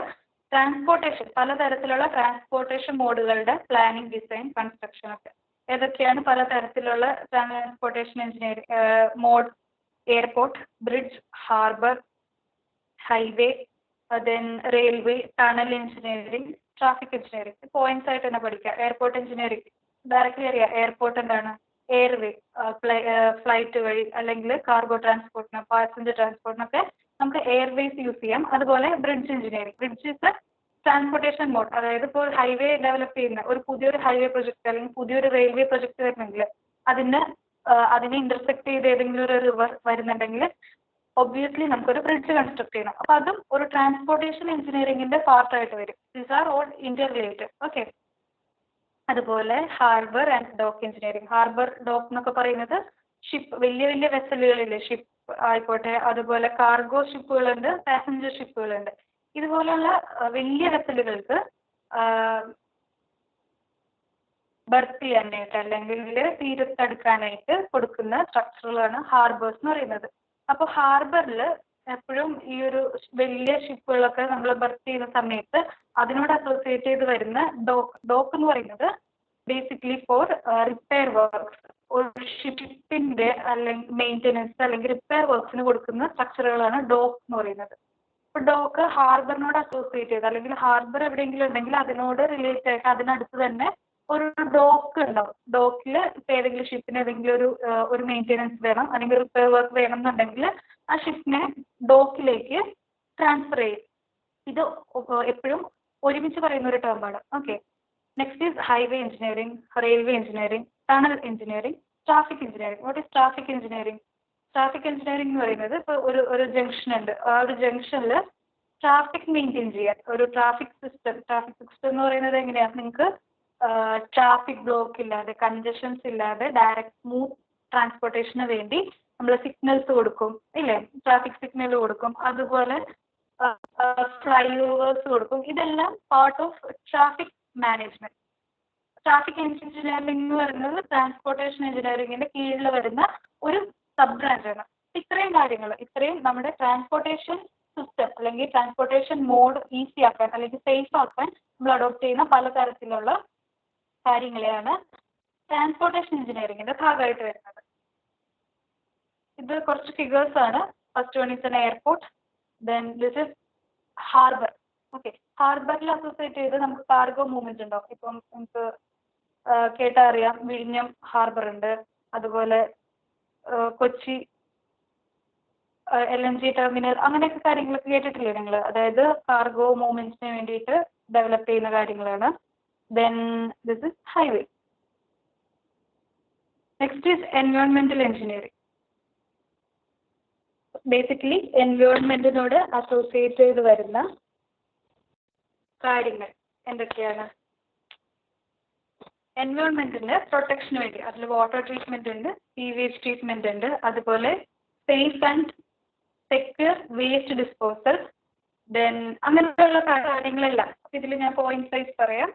ട്രാൻസ്പോർട്ടേഷൻ, പലതരത്തിലുള്ള ട്രാൻസ്പോർട്ടേഷൻ മോഡുകളുടെ പ്ലാനിങ്, ഡിസൈൻ, കൺസ്ട്രക്ഷൻ ഒക്കെ. ഏതൊക്കെയാണ് പലതരത്തിലുള്ള transportation engineering mode? Airport, bridge, harbour, highway, then railway, tunnel engineering, traffic engineering. Points ആയിട്ട് തന്നെ പഠിക്കുക. എയർപോർട്ട് എഞ്ചിനീയറിംഗ് ഡയറക്റ്റ്ലി അറിയാം. എയർപോർട്ട് എന്താണ്? എയർവേ, ഫ്ലൈറ്റ് വഴി അല്ലെങ്കിൽ കാർഗോ ട്രാൻസ്പോർട്ടിന്, പാസഞ്ചർ ട്രാൻസ്പോർട്ടിനൊക്കെ നമുക്ക് എയർവേസ് യൂസ് ചെയ്യാം. അതുപോലെ bridge engineering, bridge is a transportation mode. അതായത് ഇപ്പോൾ ഹൈവേ ഡെവലപ്പ് ചെയ്യുന്ന ഒരു പുതിയൊരു ഹൈവേ പ്രൊജക്ട് അല്ലെങ്കിൽ പുതിയൊരു റെയിൽവേ പ്രൊജക്ട് വരുന്നെങ്കിൽ അതിനെ ഇന്റർസെക്ട് ചെയ്ത് ഏതെങ്കിലും ഒരു റിവർ വരുന്നുണ്ടെങ്കിൽ ഒബ്വിയസ്ലി നമുക്കൊരു ബ്രിഡ്ജ് കൺസ്ട്രക്ട് ചെയ്യണം. അപ്പോൾ അതും ഒരു ട്രാൻസ്പോർട്ടേഷൻ എഞ്ചിനീയറിംഗിന്റെ പാർട്ടായിട്ട് വരും. These are all interrelated. Okay. അതുപോലെ harbour and dock engineering. Harbour, dock എന്നൊക്കെ പറയുന്നത് ഷിപ്പ്, വലിയ വലിയ വെസലുകളില്ലേ, ഷിപ്പ് ആയിക്കോട്ടെ, അതുപോലെ കാർഗോ ഷിപ്പുകളുണ്ട്, പാസഞ്ചർ ഷിപ്പുകളുണ്ട്. ഇതുപോലെയുള്ള വലിയ വെസലുകൾക്ക് ബർത്ത് ചെയ്യാനായിട്ട് അല്ലെങ്കിൽ തീരത്തടുക്കാനായിട്ട് കൊടുക്കുന്ന സ്ട്രക്ചറുകളാണ് ഹാർബേഴ്സ് എന്ന് പറയുന്നത്. അപ്പോൾ ഹാർബറിൽ എപ്പോഴും ഈ ഒരു വലിയ ഷിപ്പുകളൊക്കെ നമ്മൾ ബർത്ത് ചെയ്യുന്ന സമയത്ത് അതിനോട് അസോസിയേറ്റ് ചെയ്ത് വരുന്ന ഡോക്ക് എന്ന് പറയുന്നത് ബേസിക്കലി ഫോർ റിപ്പയർ വർക്ക്സ്. ഒരു ഷിപ്പിന്റെ അല്ലെങ്കിൽ മെയിൻ്റെനൻസ് അല്ലെങ്കിൽ റിപ്പയർ വർക്ക്സിന് കൊടുക്കുന്ന സ്ട്രക്ചറുകളാണ് ഡോക്ക് എന്ന് പറയുന്നത്. അപ്പോൾ ഡോക്ക് ഹാർബറിനോട് അസോസിയേറ്റ് ചെയ്ത് അല്ലെങ്കിൽ ഹാർബർ എവിടെയെങ്കിലും ഉണ്ടെങ്കിൽ അതിനോട് റിലേറ്റ് ആയിട്ട് അതിനടുത്ത് തന്നെ ഒരു ഡോക്ക് ഉണ്ടാവും. ഡോക്കിൽ ഇപ്പം ഏതെങ്കിലും ഷിപ്പിന് ഏതെങ്കിലും ഒരു മെയിൻ്റെനൻസ് വേണം അല്ലെങ്കിൽ റിപ്പയർ വർക്ക് വേണം എന്നുണ്ടെങ്കിൽ ആ ഷിപ്പിനെ ഡോക്കിലേക്ക് ട്രാൻസ്ഫർ ചെയ്യും. ഇത് എപ്പോഴും ഒരുമിച്ച് പറയുന്ന ഒരു ടേമാണ്. Okay. Next is highway engineering, railway engineering, tunnel engineering, traffic engineering. What is traffic engineering? Traffic engineering എന്ന് പറയുന്നത് ഇപ്പോൾ ഒരു ജംഗ്ഷൻ ഉണ്ട്. ആ ഒരു ജംഗ്ഷനിൽ ട്രാഫിക് മെയിൻറ്റെയിൻ ചെയ്യാൻ ഒരു ട്രാഫിക് സിസ്റ്റം എന്ന് പറയുന്നത് എങ്ങനെയാണ്? നിങ്ങൾക്ക് ട്രാഫിക് ബ്ലോക്ക് ഇല്ലാതെ, കൺജഷൻസ് ഇല്ലാതെ ഡയറക്റ്റ് സ്മൂത്ത് ട്രാൻസ്പോർട്ടേഷന് വേണ്ടി നമ്മൾ സിഗ്നൽസ് കൊടുക്കും ഇല്ലേ? ട്രാഫിക് സിഗ്നൽ കൊടുക്കും, അതുപോലെ ഫ്ലൈ ഓവേഴ്സ് കൊടുക്കും. ഇതെല്ലാം part of traffic management. Traffic engineering എന്ന് പറയുന്നത് ട്രാൻസ്പോർട്ടേഷൻ എഞ്ചിനീയറിംഗിന്റെ കീഴിൽ വരുന്ന ഒരു സബ് ബ്രാഞ്ചാണ്. ഇത്രയും കാര്യങ്ങൾ, ഇത്രയും നമ്മുടെ ട്രാൻസ്പോർട്ടേഷൻ സിസ്റ്റം അല്ലെങ്കിൽ ട്രാൻസ്പോർട്ടേഷൻ മോഡ് ഈസി ആക്കാൻ അല്ലെങ്കിൽ സേഫ് ആക്കാൻ നമ്മൾ അഡോപ്റ്റ് ചെയ്യുന്ന പലതരത്തിലുള്ള കാര്യങ്ങളെയാണ് ട്രാൻസ്പോർട്ടേഷൻ എഞ്ചിനീയറിംഗിന്റെ ഭാഗമായിട്ട് വരുന്നത്. ഇത് കുറച്ച് ഫിഗേഴ്സ് ആണ്. First one is an airport, then this is harbour. Okay. ഹാർബറിൽ അസോസിയേറ്റ് ചെയ്ത് നമുക്ക് കാർഗോ മൂവ്മെന്റ് ഉണ്ടാവും. ഇപ്പം നമുക്ക് കേട്ടറിയാം, വിഴിഞ്ഞം ഹാർബർ ഉണ്ട്, അതുപോലെ കൊച്ചി LNG ടെർമിനൽ, അങ്ങനെയൊക്കെ കാര്യങ്ങളൊക്കെ കേട്ടിട്ടില്ലേ നിങ്ങൾ? അതായത് കാർഗോ മൂവ്മെന്റ്സിന് വേണ്ടിയിട്ട് ഡെവലപ്പ് ചെയ്യുന്ന കാര്യങ്ങളാണ്. Then this is highway. Next is എൻവയോൺമെന്റൽ എഞ്ചിനീയറിംഗ്. ബേസിക്കലി എൻവയോൺമെന്റിനോട് അസോസിയേറ്റ് ചെയ്ത് വരുന്ന കാര്യങ്ങൾ എന്തൊക്കെയാണ്? എൻവയോൺമെന്റിന്റെ പ്രൊട്ടക്ഷന് വേണ്ടി അതിൽ വാട്ടർ ട്രീറ്റ്മെന്റ് ഉണ്ട്, സീവേജ് ട്രീറ്റ്മെന്റ് ഉണ്ട്, അതുപോലെ safe and secure waste disposal, then അങ്ങനെയുള്ള കാര്യങ്ങളെല്ലാം. ഇതിൽ ഞാൻ പോയിന്റ് വൈസ് പറയാം.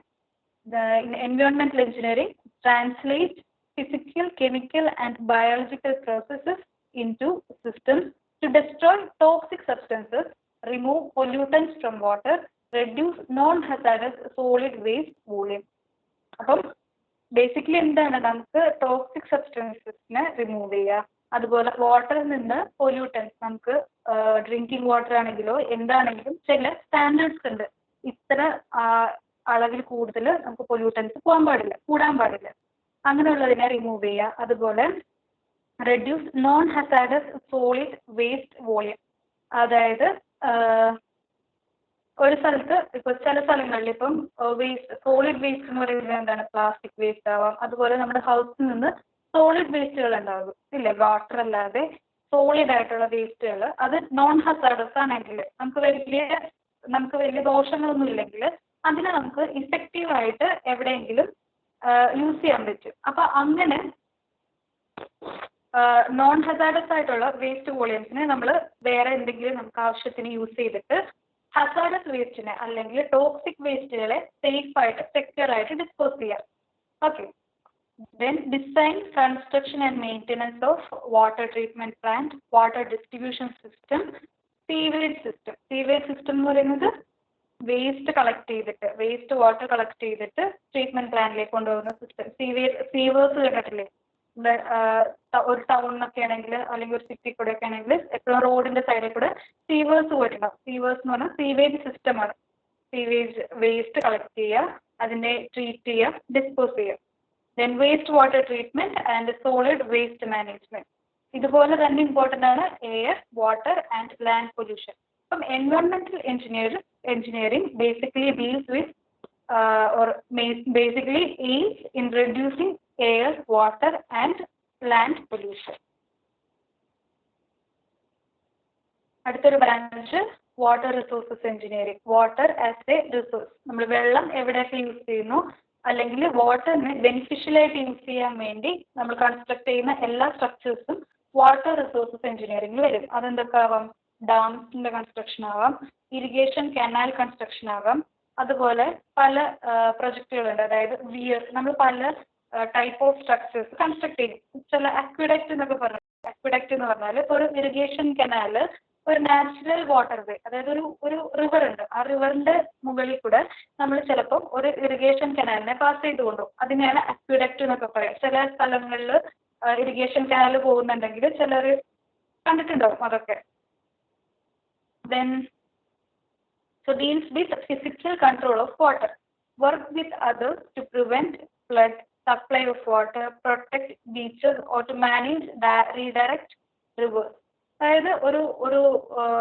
എൻവയോൺമെന്റൽ engineering translate physical, chemical and biological processes into systems to destroy toxic substances, remove pollutants from water, reduce non-hazardous solid waste volume. അപ്പം basically എന്താണ്? നമുക്ക് toxic സബ്സ്റ്റൻസസിനെ remove ചെയ്യുക, അതുപോലെ വാട്ടറിൽ നിന്ന് പൊല്യൂട്ടൻസ്, നമുക്ക് ഡ്രിങ്കിങ് വാട്ടർ ആണെങ്കിലോ എന്താണെങ്കിലും ചില സ്റ്റാൻഡേർഡ്സ് ഉണ്ട്. ഇത്ര അളവിൽ കൂടുതൽ നമുക്ക് പൊല്യൂട്ടൻസ് കൂടാൻ പാടില്ല. അങ്ങനെയുള്ളതിനെ റിമൂവ് ചെയ്യുക. അതുപോലെ reduce non hazardous solid waste volume, അതായത് ഒരു സ്ഥലത്ത് ഇപ്പോൾ ചില സ്ഥലങ്ങളിൽ ഇപ്പം വേസ്റ്റ് സോളിഡ് വേസ്റ്റ് എന്ന് പറയുന്നത് എന്താണ് പ്ലാസ്റ്റിക് വേസ്റ്റ് ആവാം. അതുപോലെ നമ്മുടെ ഹൗസിൽ നിന്ന് സോളിഡ് വേസ്റ്റുകൾ ഉണ്ടാകും ഇല്ലേ, വാട്ടർ അല്ലാതെ സോളിഡ് ആയിട്ടുള്ള വേസ്റ്റുകൾ. അത് നോൺ ഹസാർഡസ് ആണെങ്കിൽ നമുക്ക് വലിയ ദോഷങ്ങളൊന്നും ഇല്ലെങ്കിൽ അതിനെ നമുക്ക് ഇഫക്റ്റീവായിട്ട് എവിടെയെങ്കിലും യൂസ് ചെയ്യാൻ പറ്റും. അപ്പം അങ്ങനെ നോൺ ഹസാർഡസ് ആയിട്ടുള്ള വേസ്റ്റ് വോളിയംസിനെ നമ്മൾ വേറെ എന്തെങ്കിലും നമുക്ക് ആവശ്യത്തിന് യൂസ് ചെയ്തിട്ട് ഹസാർഡസ് വേസ്റ്റിനെ അല്ലെങ്കിൽ ടോക്സിക് വേസ്റ്റുകളെ സേഫായിട്ട് സെക്യൂർ ആയിട്ട് ഡിസ്പോസ് ചെയ്യാം. Okay. Then design, construction and maintenance of water treatment plant, water distribution system, sewage system. Sewage system എന്ന് പറയുന്നത് വേസ്റ്റ് കളക്ട് ചെയ്തിട്ട് വേസ്റ്റ് വാട്ടർ കളക്ട് ചെയ്തിട്ട് ട്രീറ്റ്മെന്റ് പ്ലാന്റിലേക്ക് കൊണ്ടുപോകുന്ന സിസ്റ്റം. സീവേഴ്സ് കേട്ടിട്ടില്ലേ? ഒരു ടൗണിലൊക്കെ ആണെങ്കിൽ അല്ലെങ്കിൽ ഒരു സിറ്റി കൂടെ ഒക്കെ ആണെങ്കിൽ എപ്പോഴും റോഡിന്റെ സൈഡിൽ കൂടെ സീവേഴ്സ് പോയിട്ടുണ്ടാവും. സീവേഴ്സ് എന്ന് പറഞ്ഞാൽ സീവേജ് സിസ്റ്റമാണ്. സീവേജ് വേസ്റ്റ് കളക്ട് ചെയ്യുക, അതിനെ ട്രീറ്റ് ചെയ്യുക, ഡിസ്പോസ് ചെയ്യുക. Then waste water treatment and solid waste management. ഇതുപോലെ തന്നെ ഇമ്പോർട്ടൻ്റ് ആണ് air, water and land pollution. അപ്പം എൻവയോൺമെന്റൽ engineering basically deals with or basically aims in reducing air, water and land pollution. അടുത്തൊരു branch water resources engineering. Water as A resource, നമ്മൾ വെള്ളം എവിടെയൊക്കെ use ചെയ്യുന്നു അല്ലെങ്കിൽ വാട്ടറിനെ ബെനിഫിഷ്യലായിട്ട് യൂസ് ചെയ്യാൻ വേണ്ടി നമ്മൾ കൺസ്ട്രക്ട് ചെയ്യുന്ന എല്ലാ സ്ട്രക്ചേഴ്സും വാട്ടർ റിസോഴ്സസ് എഞ്ചിനീയറിംഗിൽ വരും. അതെന്തൊക്കെ ആവാം? ഡാംസിന്റെ കൺസ്ട്രക്ഷൻ ആവാം, ഇറിഗേഷൻ കനാൽ കൺസ്ട്രക്ഷൻ ആവാം. അതുപോലെ പല പ്രൊജക്റ്റുകളുണ്ട്. അതായത് നമ്മൾ പല ടൈപ്പ് ഓഫ് സ്ട്രക്ചേഴ്സ് കൺസ്ട്രക്ട് ചെയ്യും. ചില അക്വിഡക്റ്റ് എന്നൊക്കെ പറഞ്ഞു. അക്വിഡക്റ്റ് എന്ന് പറഞ്ഞാൽ ഒരു ഇറിഗേഷൻ കനാല് ഒരു നാച്ചുറൽ വാട്ടർ വേ, അതായത് ഒരു റിവർ ഉണ്ട്. ആ റിവറിന്റെ മുകളിൽ കൂടെ നമ്മൾ ചിലപ്പോൾ ഒരു ഇറിഗേഷൻ കനാലിനെ പാസ് ചെയ്ത് കൊണ്ടുപോകും. അതിനെയാണ് അക്വിഡക്റ്റ് എന്നൊക്കെ പറയാം. ചില സ്ഥലങ്ങളിൽ ഇറിഗേഷൻ കനാൽ പോകുന്നുണ്ടെങ്കിൽ ചിലർ കണ്ടിട്ടുണ്ടാവും അതൊക്കെ. Then so deals with physical control of water, work with others to prevent flood, supply of water, protect beaches or to manage redirect rivers. അതായത് ഒരു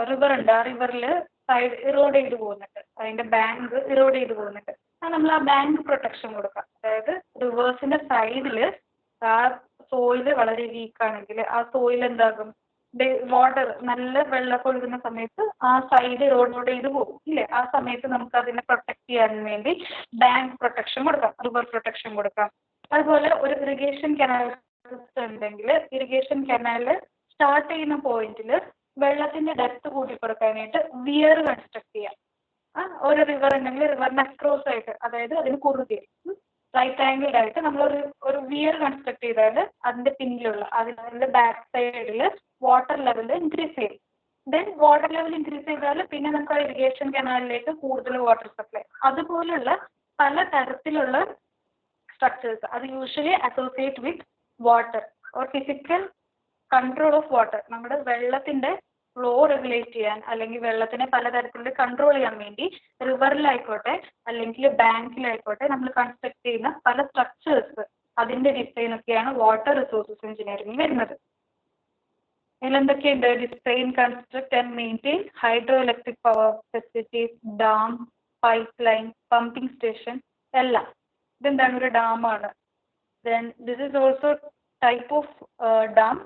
റിവർ ഉണ്ട്, ആ റിവറിൽ സൈഡ് ഇറോഡ് ചെയ്ത് പോകുന്നുണ്ട്, അതിന്റെ ബാങ്ക് ഇറോഡ് ചെയ്ത് പോകുന്നുണ്ട്. നമ്മൾ ആ ബാങ്ക് പ്രൊട്ടക്ഷൻ കൊടുക്കാം. അതായത് റിവേഴ്സിന്റെ സൈഡിൽ ആ സോയില് വളരെ വീക്കാണെങ്കിൽ ആ സോയിൽ എന്താകും, വാട്ടർ നല്ല വെള്ളമൊക്കെ ഒഴുകുന്ന സമയത്ത് ആ സൈഡ് റോഡ് ചെയ്ത് പോകും ഇല്ലേ. ആ സമയത്ത് നമുക്ക് അതിനെ പ്രൊട്ടക്ട് ചെയ്യാൻ വേണ്ടി ബാങ്ക് പ്രൊട്ടക്ഷൻ കൊടുക്കാം, റിവർ പ്രൊട്ടക്ഷൻ കൊടുക്കാം. അതുപോലെ ഒരു ഇറിഗേഷൻ കനാൽ സിസ്റ്റം ഉണ്ടെങ്കിൽ ഇറിഗേഷൻ കനാല് സ്റ്റാർട്ട് ചെയ്യുന്ന പോയിന്റിൽ വെള്ളത്തിന്റെ ഡെപ്ത് കൂട്ടി കൊടുക്കാനായിട്ട് വിയർ കൺസ്ട്രക്ട് ചെയ്യാം. ഒരു റിവർ ഉണ്ടെങ്കിൽ റിവറിന് അക്രോസ് ആയിട്ട്, അതായത് അതിന് കുറുകെ റൈറ്റ് ആംഗിൾഡ് ആയിട്ട് നമ്മൾ ഒരു വിയർ കൺസ്ട്രക്ട് ചെയ്താൽ അതിന്റെ പിന്നിലുള്ള അതിന്റെ ബാക്ക് സൈഡിൽ വാട്ടർ ലെവൽ ഇൻക്രീസ് ചെയ്യും. ദെൻ വാട്ടർ ലെവൽ ഇൻക്രീസ് ചെയ്താൽ പിന്നെ നമുക്ക് ഇറിഗേഷൻ കനാലിലേക്ക് കൂടുതൽ വാട്ടർ സപ്ലൈ. അതുപോലുള്ള പല തരത്തിലുള്ള സ്ട്രക്ചേഴ്സ് അത് usually associate with water or physical control of water. നമ്മുടെ വെള്ളത്തിന്റെ ഫ്ലോ റെഗുലേറ്റ് ചെയ്യാൻ അല്ലെങ്കിൽ വെള്ളത്തിനെ പലതരത്തിൽ കൺട്രോൾ ചെയ്യാൻ വേണ്ടി റിവറിലായിക്കോട്ടെ അല്ലെങ്കിൽ ബാങ്കിലായിക്കോട്ടെ നമ്മൾ കൺസ്ട്രക്ട് ചെയ്യുന്ന പല സ്ട്രക്ചേഴ്സ് അതിന്റെ ഡിസൈൻ ഒക്കെയാണ് വാട്ടർ റിസോഴ്സസ് എഞ്ചിനീയറിംഗ് വരുന്നത്. ഇതിലെന്തൊക്കെയുണ്ട്? Design, construct and maintain hydro electric power facilities, dam, pipeline, pumping station എല്ലാം. ഇതെന്താണ്? ഒരു ഡാമാണ്. Then this is also type of dam.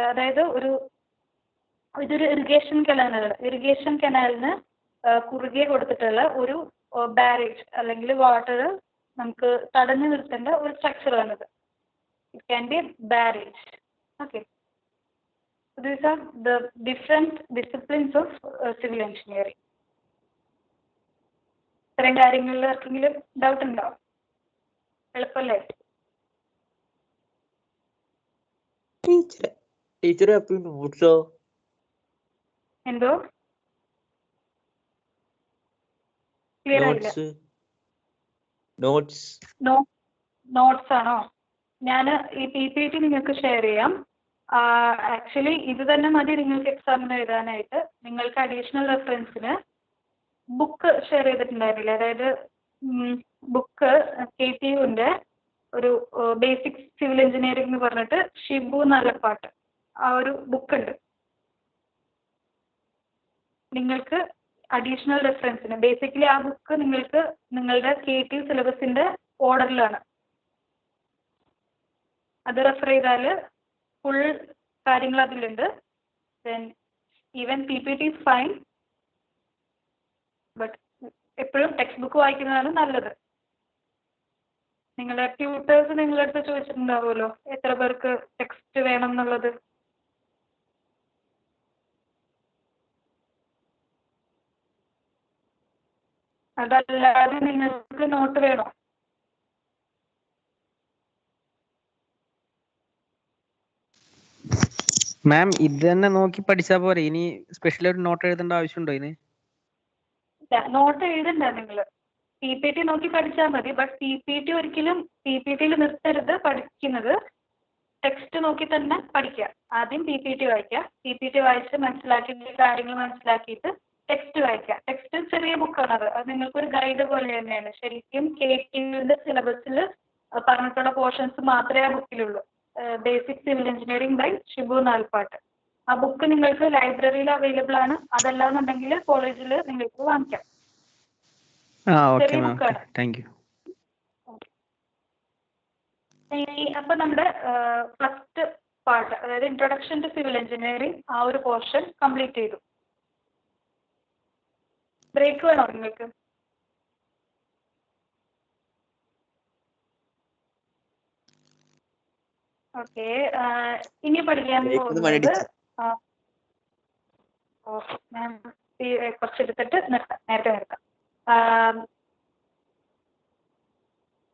അതായത് ഇതൊരു ഇറിഗേഷൻ കനാലിന് കുറുകെ കൊടുത്തിട്ടുള്ള ഒരു ബാരേജ് അല്ലെങ്കിൽ വാട്ടർ നമുക്ക് തടഞ്ഞു നിർത്തേണ്ട ഒരു സ്ട്രക്ചറാണിത്. It can be barrage. Okay. These are the different disciplines of civil engineering. ഇത്തരം കാര്യങ്ങളിൽ ആർക്കെങ്കിലും ഡൗട്ട് ഉണ്ടോ? എളുപ്പമല്ലേ? ടീച്ചർ എന്തോ ക്ലിയർ ആയില്ല. നോട്ട്സ് ആണോ? ഞാൻ ഈ PPT നിങ്ങൾക്ക് ഷെയർ ചെയ്യാം. ആക്ച്വലി ഇത് തന്നെ മതി നിങ്ങൾക്ക് എക്സാമിന് എഴുതാനായിട്ട്. നിങ്ങൾക്ക് അഡീഷണൽ റെഫറൻസിന് ബുക്ക് ഷെയർ ചെയ്തിട്ടുണ്ടായിരുന്നില്ല. അതായത് ബുക്ക് KTUവിൻ്റെ ഒരു ബേസിക് സിവിൽ എഞ്ചിനീയറിംഗ് എന്ന് പറഞ്ഞിട്ട് ഷിബു നാലപ്പാട്ട് ആ ഒരു ബുക്കുണ്ട്. നിങ്ങൾക്ക് അഡീഷണൽ റെഫറൻസിന് ബേസിക്കലി ആ ബുക്ക് നിങ്ങൾക്ക് നിങ്ങളുടെ KT സിലബസിൻ്റെ ഓർഡറിലാണ്. അത് റെഫർ ചെയ്താൽ ഫുൾ കാര്യങ്ങൾ അതിലുണ്ട്. Then even PPT is fine, but എപ്പോഴും ടെക്സ്റ്റ് ബുക്ക് വായിക്കുന്നതാണ് നല്ലത്. നിങ്ങളുടെ ട്യൂട്ടേഴ്സ് നിങ്ങളുടെ അടുത്ത് ചോദിച്ചിട്ടുണ്ടാവുമല്ലോ എത്ര പേർക്ക് ടെക്സ്റ്റ് വേണം എന്നുള്ളത്. അതല്ലാതെ നിങ്ങൾക്ക് നോട്ട് വേണോ? മാം ഇത് തന്നെ നോക്കി പഠിച്ചാ പോരെ, ഇനി സ്പെഷ്യൽ ആയിട്ട് നോട്ട് എഴുതേണ്ട ആവശ്യമുണ്ടോ ഇതിന്? നോട്ട് എഴുതണ്ട, നിങ്ങൾ PPT നോക്കി പഠിച്ചാൽ മതി. ബട്ട് PPT ഒരിക്കലും PPTയിൽ നിർത്തരുത് പഠിക്കുന്നത്. ടെക്സ്റ്റ് നോക്കി തന്നെ പഠിക്കുക. ആദ്യം PPT വായിക്കുക. PPT വായിച്ച് മനസ്സിലാക്കിയിട്ട് കാര്യങ്ങൾ മനസ്സിലാക്കിയിട്ട് ടെക്സ്റ്റ് വായിക്കുക. ടെക്സ്റ്റ് ചെറിയ ബുക്കാണ്. അത് നിങ്ങൾക്കൊരു ഗൈഡ് പോലെ തന്നെയാണ്. ശരിക്കും KTയുടെ സിലബസിൽ പറഞ്ഞിട്ടുള്ള പോർഷൻസ് മാത്രമേ ആ ബുക്കിലുള്ളൂ. Basic civil engineering by Shibu Nalappat. ആ ബുക്ക് നിങ്ങൾക്ക് ലൈബ്രറിയിൽ അവൈലബിൾ ആണ്. അതല്ലാന്നുണ്ടെങ്കിൽ കോളേജിൽ നിങ്ങൾക്ക് വാങ്ങിക്കാം. Okay ma'am, thank you. അപ്പോൾ നമ്മുടെ ഫസ്റ്റ് പാർട്ട്, അതായത് ഇൻട്രൊഡക്ഷൻ ടു സിവിൽ എഞ്ചിനീയറിംഗ്, ആ ഒരു പോർഷൻ കംപ്ലീറ്റ് ചെയ്തു. ബ്രേക്ക് വേണോ നിങ്ങൾക്ക്? ഓക്കെ, ഇനി പഠിക്കാൻ പോകുന്നത് ഞാൻ കുറച്ചെടുത്തിട്ട് നേരത്തെ നിർത്താം.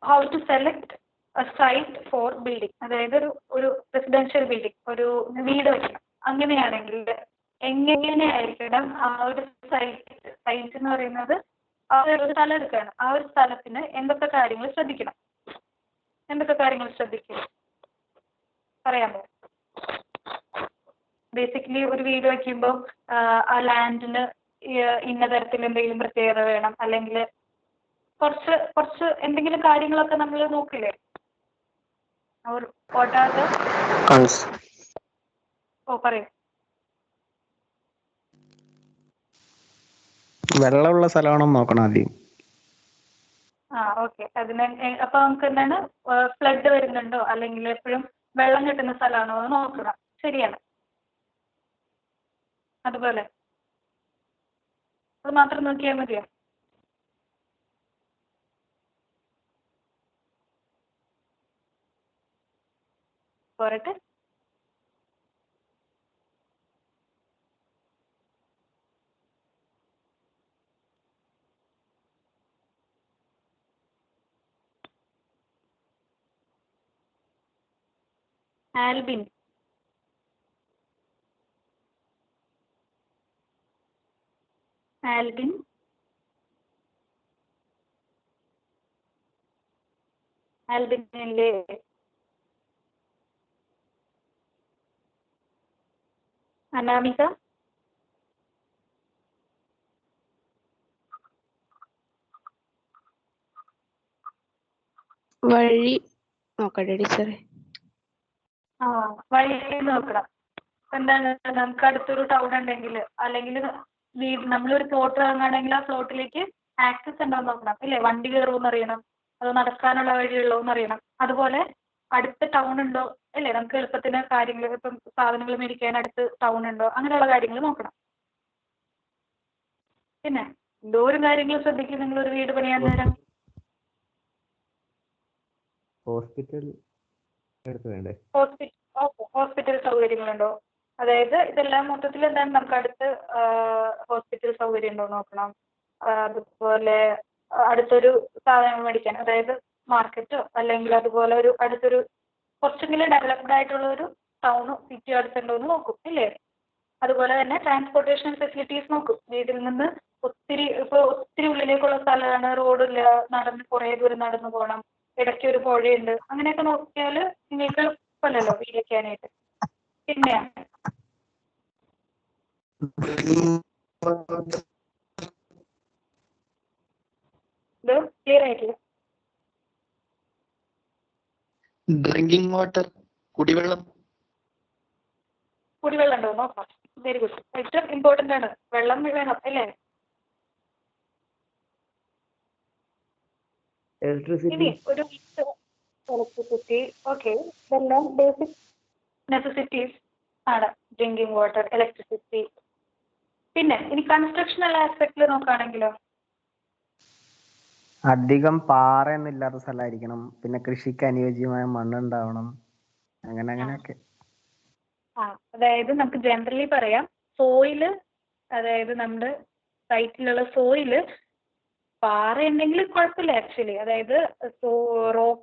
How to select a site for building, അതായത് ഒരു റെസിഡൻഷ്യൽ ബിൽഡിംഗ്, ഒരു വീട് വയ്ക്കണം. അങ്ങനെയാണെങ്കിൽ എങ്ങനെയായിരിക്കണം ആ ഒരു സൈറ്റ് എന്ന് പറയുന്നത്? ആ ഒരു സ്ഥലം എടുക്കുകയാണ്. ആ ഒരു സ്ഥലത്തിന് എന്തൊക്കെ കാര്യങ്ങൾ ശ്രദ്ധിക്കണം? പറയാമോ? ബേസിക്കലി ഒരു വീട് വയ്ക്കുമ്പോൾ ആ ലാൻഡിന് ഇന്ന തരത്തിൽ എന്തെങ്കിലും പ്രത്യേകത വേണം, അല്ലെങ്കിൽ കുറച്ച് എന്തെങ്കിലും കാര്യങ്ങളൊക്കെ നമ്മൾ നോക്കില്ലേ? പറയൂ. വെള്ളമുള്ള സ്ഥലമാണോ നോക്കണം ആദ്യം. ഓക്കെ. അപ്പൊ നമുക്ക് എന്താണ്, ഫ്ലഡ് വരുന്നുണ്ടോ അല്ലെങ്കിൽ എപ്പോഴും വെള്ളം കിട്ടുന്ന സ്ഥലമാണോ എന്ന് നോക്കണം. ശരിയാണ്. അതുപോലെ അത് മാത്രം നോക്കിയാൽ മതിയോ? പോരട്ടെ. ആൽബിൻ, ആൽബിനില്ലേ? അനാമിക, വഴി നോക്കട്ടെ ടീച്ചറെ. വഴി നോക്കണം. എന്താണ്, നമുക്ക് അടുത്തൊരു ടൗൺ ഉണ്ടെങ്കിൽ അല്ലെങ്കിൽ നമ്മളൊരു പ്ലോട്ട് വാങ്ങുകയാണെങ്കിൽ ആ പ്ലോട്ടിലേക്ക് ആക്സസ് ഉണ്ടോ എന്ന് നോക്കണം. ഇല്ലേ, വണ്ടി കയറുമെന്ന് അറിയണം, അത് നടക്കാനുള്ള വഴിയുള്ളോ എന്ന് അറിയണം. അതുപോലെ അടുത്ത ടൗൺ ഉണ്ടോ, അല്ലേ, നമുക്ക് എളുപ്പത്തിന് കാര്യങ്ങൾ, ഇപ്പം സാധനങ്ങൾ മേടിക്കാൻ അടുത്ത് ടൗൺ ഉണ്ടോ, അങ്ങനെയുള്ള കാര്യങ്ങൾ നോക്കണം. പിന്നെ എന്തോരം കാര്യങ്ങൾ ശ്രദ്ധിക്കും നിങ്ങളൊരു വീട് പണിയാൻ നേരം. ഹോസ്പിറ്റൽ സൗകര്യങ്ങളുണ്ടോ? അതായത് ഇതെല്ലാം മൊത്തത്തിൽ എന്താണ്, നമുക്ക് അടുത്ത് ഹോസ്പിറ്റൽ സൗകര്യം ഉണ്ടോ നോക്കണം. അതുപോലെ അടുത്തൊരു സാധനങ്ങൾ മേടിക്കാൻ, അതായത് മാർക്കറ്റോ അല്ലെങ്കിൽ അതുപോലെ ഒരു അടുത്തൊരു കുറച്ചെങ്കിലും ഡെവലപ്ഡ് ആയിട്ടുള്ള ഒരു ടൗണോ സിറ്റിയോ അടുത്തുണ്ടോ എന്ന് നോക്കും, ഇല്ലേ? അതുപോലെ തന്നെ ട്രാൻസ്പോർട്ടേഷൻ ഫെസിലിറ്റീസ് നോക്കും. വീട്ടിൽ നിന്ന് ഒത്തിരി ഉള്ളിലേക്കുള്ള സ്ഥലമാണ്, റോഡില്ല, കുറേ ദൂരം നടന്നു പോകണം, ഇടയ്ക്ക് ഒരു പുഴയുണ്ട്, അങ്ങനെയൊക്കെ നോക്കിയാൽ നിങ്ങൾക്ക് എളുപ്പമല്ലല്ലോ വീട് വയ്ക്കാനായിട്ട്. പിന്നെ ഇത് ക്ലിയർ ആയിട്ടില്ല. ഡ്രിങ്കിങ് വാട്ടർ, കുടിവെള്ളം ഉണ്ടോ നോക്കാം. Very good. ഏറ്റവും ഇമ്പോർട്ടൻ്റ് ആണ്, വെള്ളം വേണം, അല്ലേ? ഇലക്ട്രിസിറ്റി ഇനി ഒരു ഇലക്ട്രിസിറ്റി, ഓക്കെ, ഇതെല്ലാം ബേസിക് നെസസിറ്റീസ് ആണ്. Drinking water, electricity. പിന്നെ ഇനി കൺസ്ട്രക്ഷണൽ ആസ്പെക്റ്റിൽ നോക്കുകയാണെങ്കിലോ? അധികം പാറയൊന്നും ഇല്ലാത്ത സ്ഥലമായിരിക്കണം. പിന്നെ കൃഷിക്ക് അനുയോജ്യമായ മണ്ണുണ്ടാവണം. അങ്ങനെയൊക്കെ. അതായത് നമുക്ക് ജനറലി പറയാം സോയില്, അതായത് നമ്മുടെ സൈറ്റിലുള്ള സോയില് പാറ ഉണ്ടെങ്കിൽ കുഴപ്പമില്ല ആക്ച്വലി. അതായത് റോക്ക്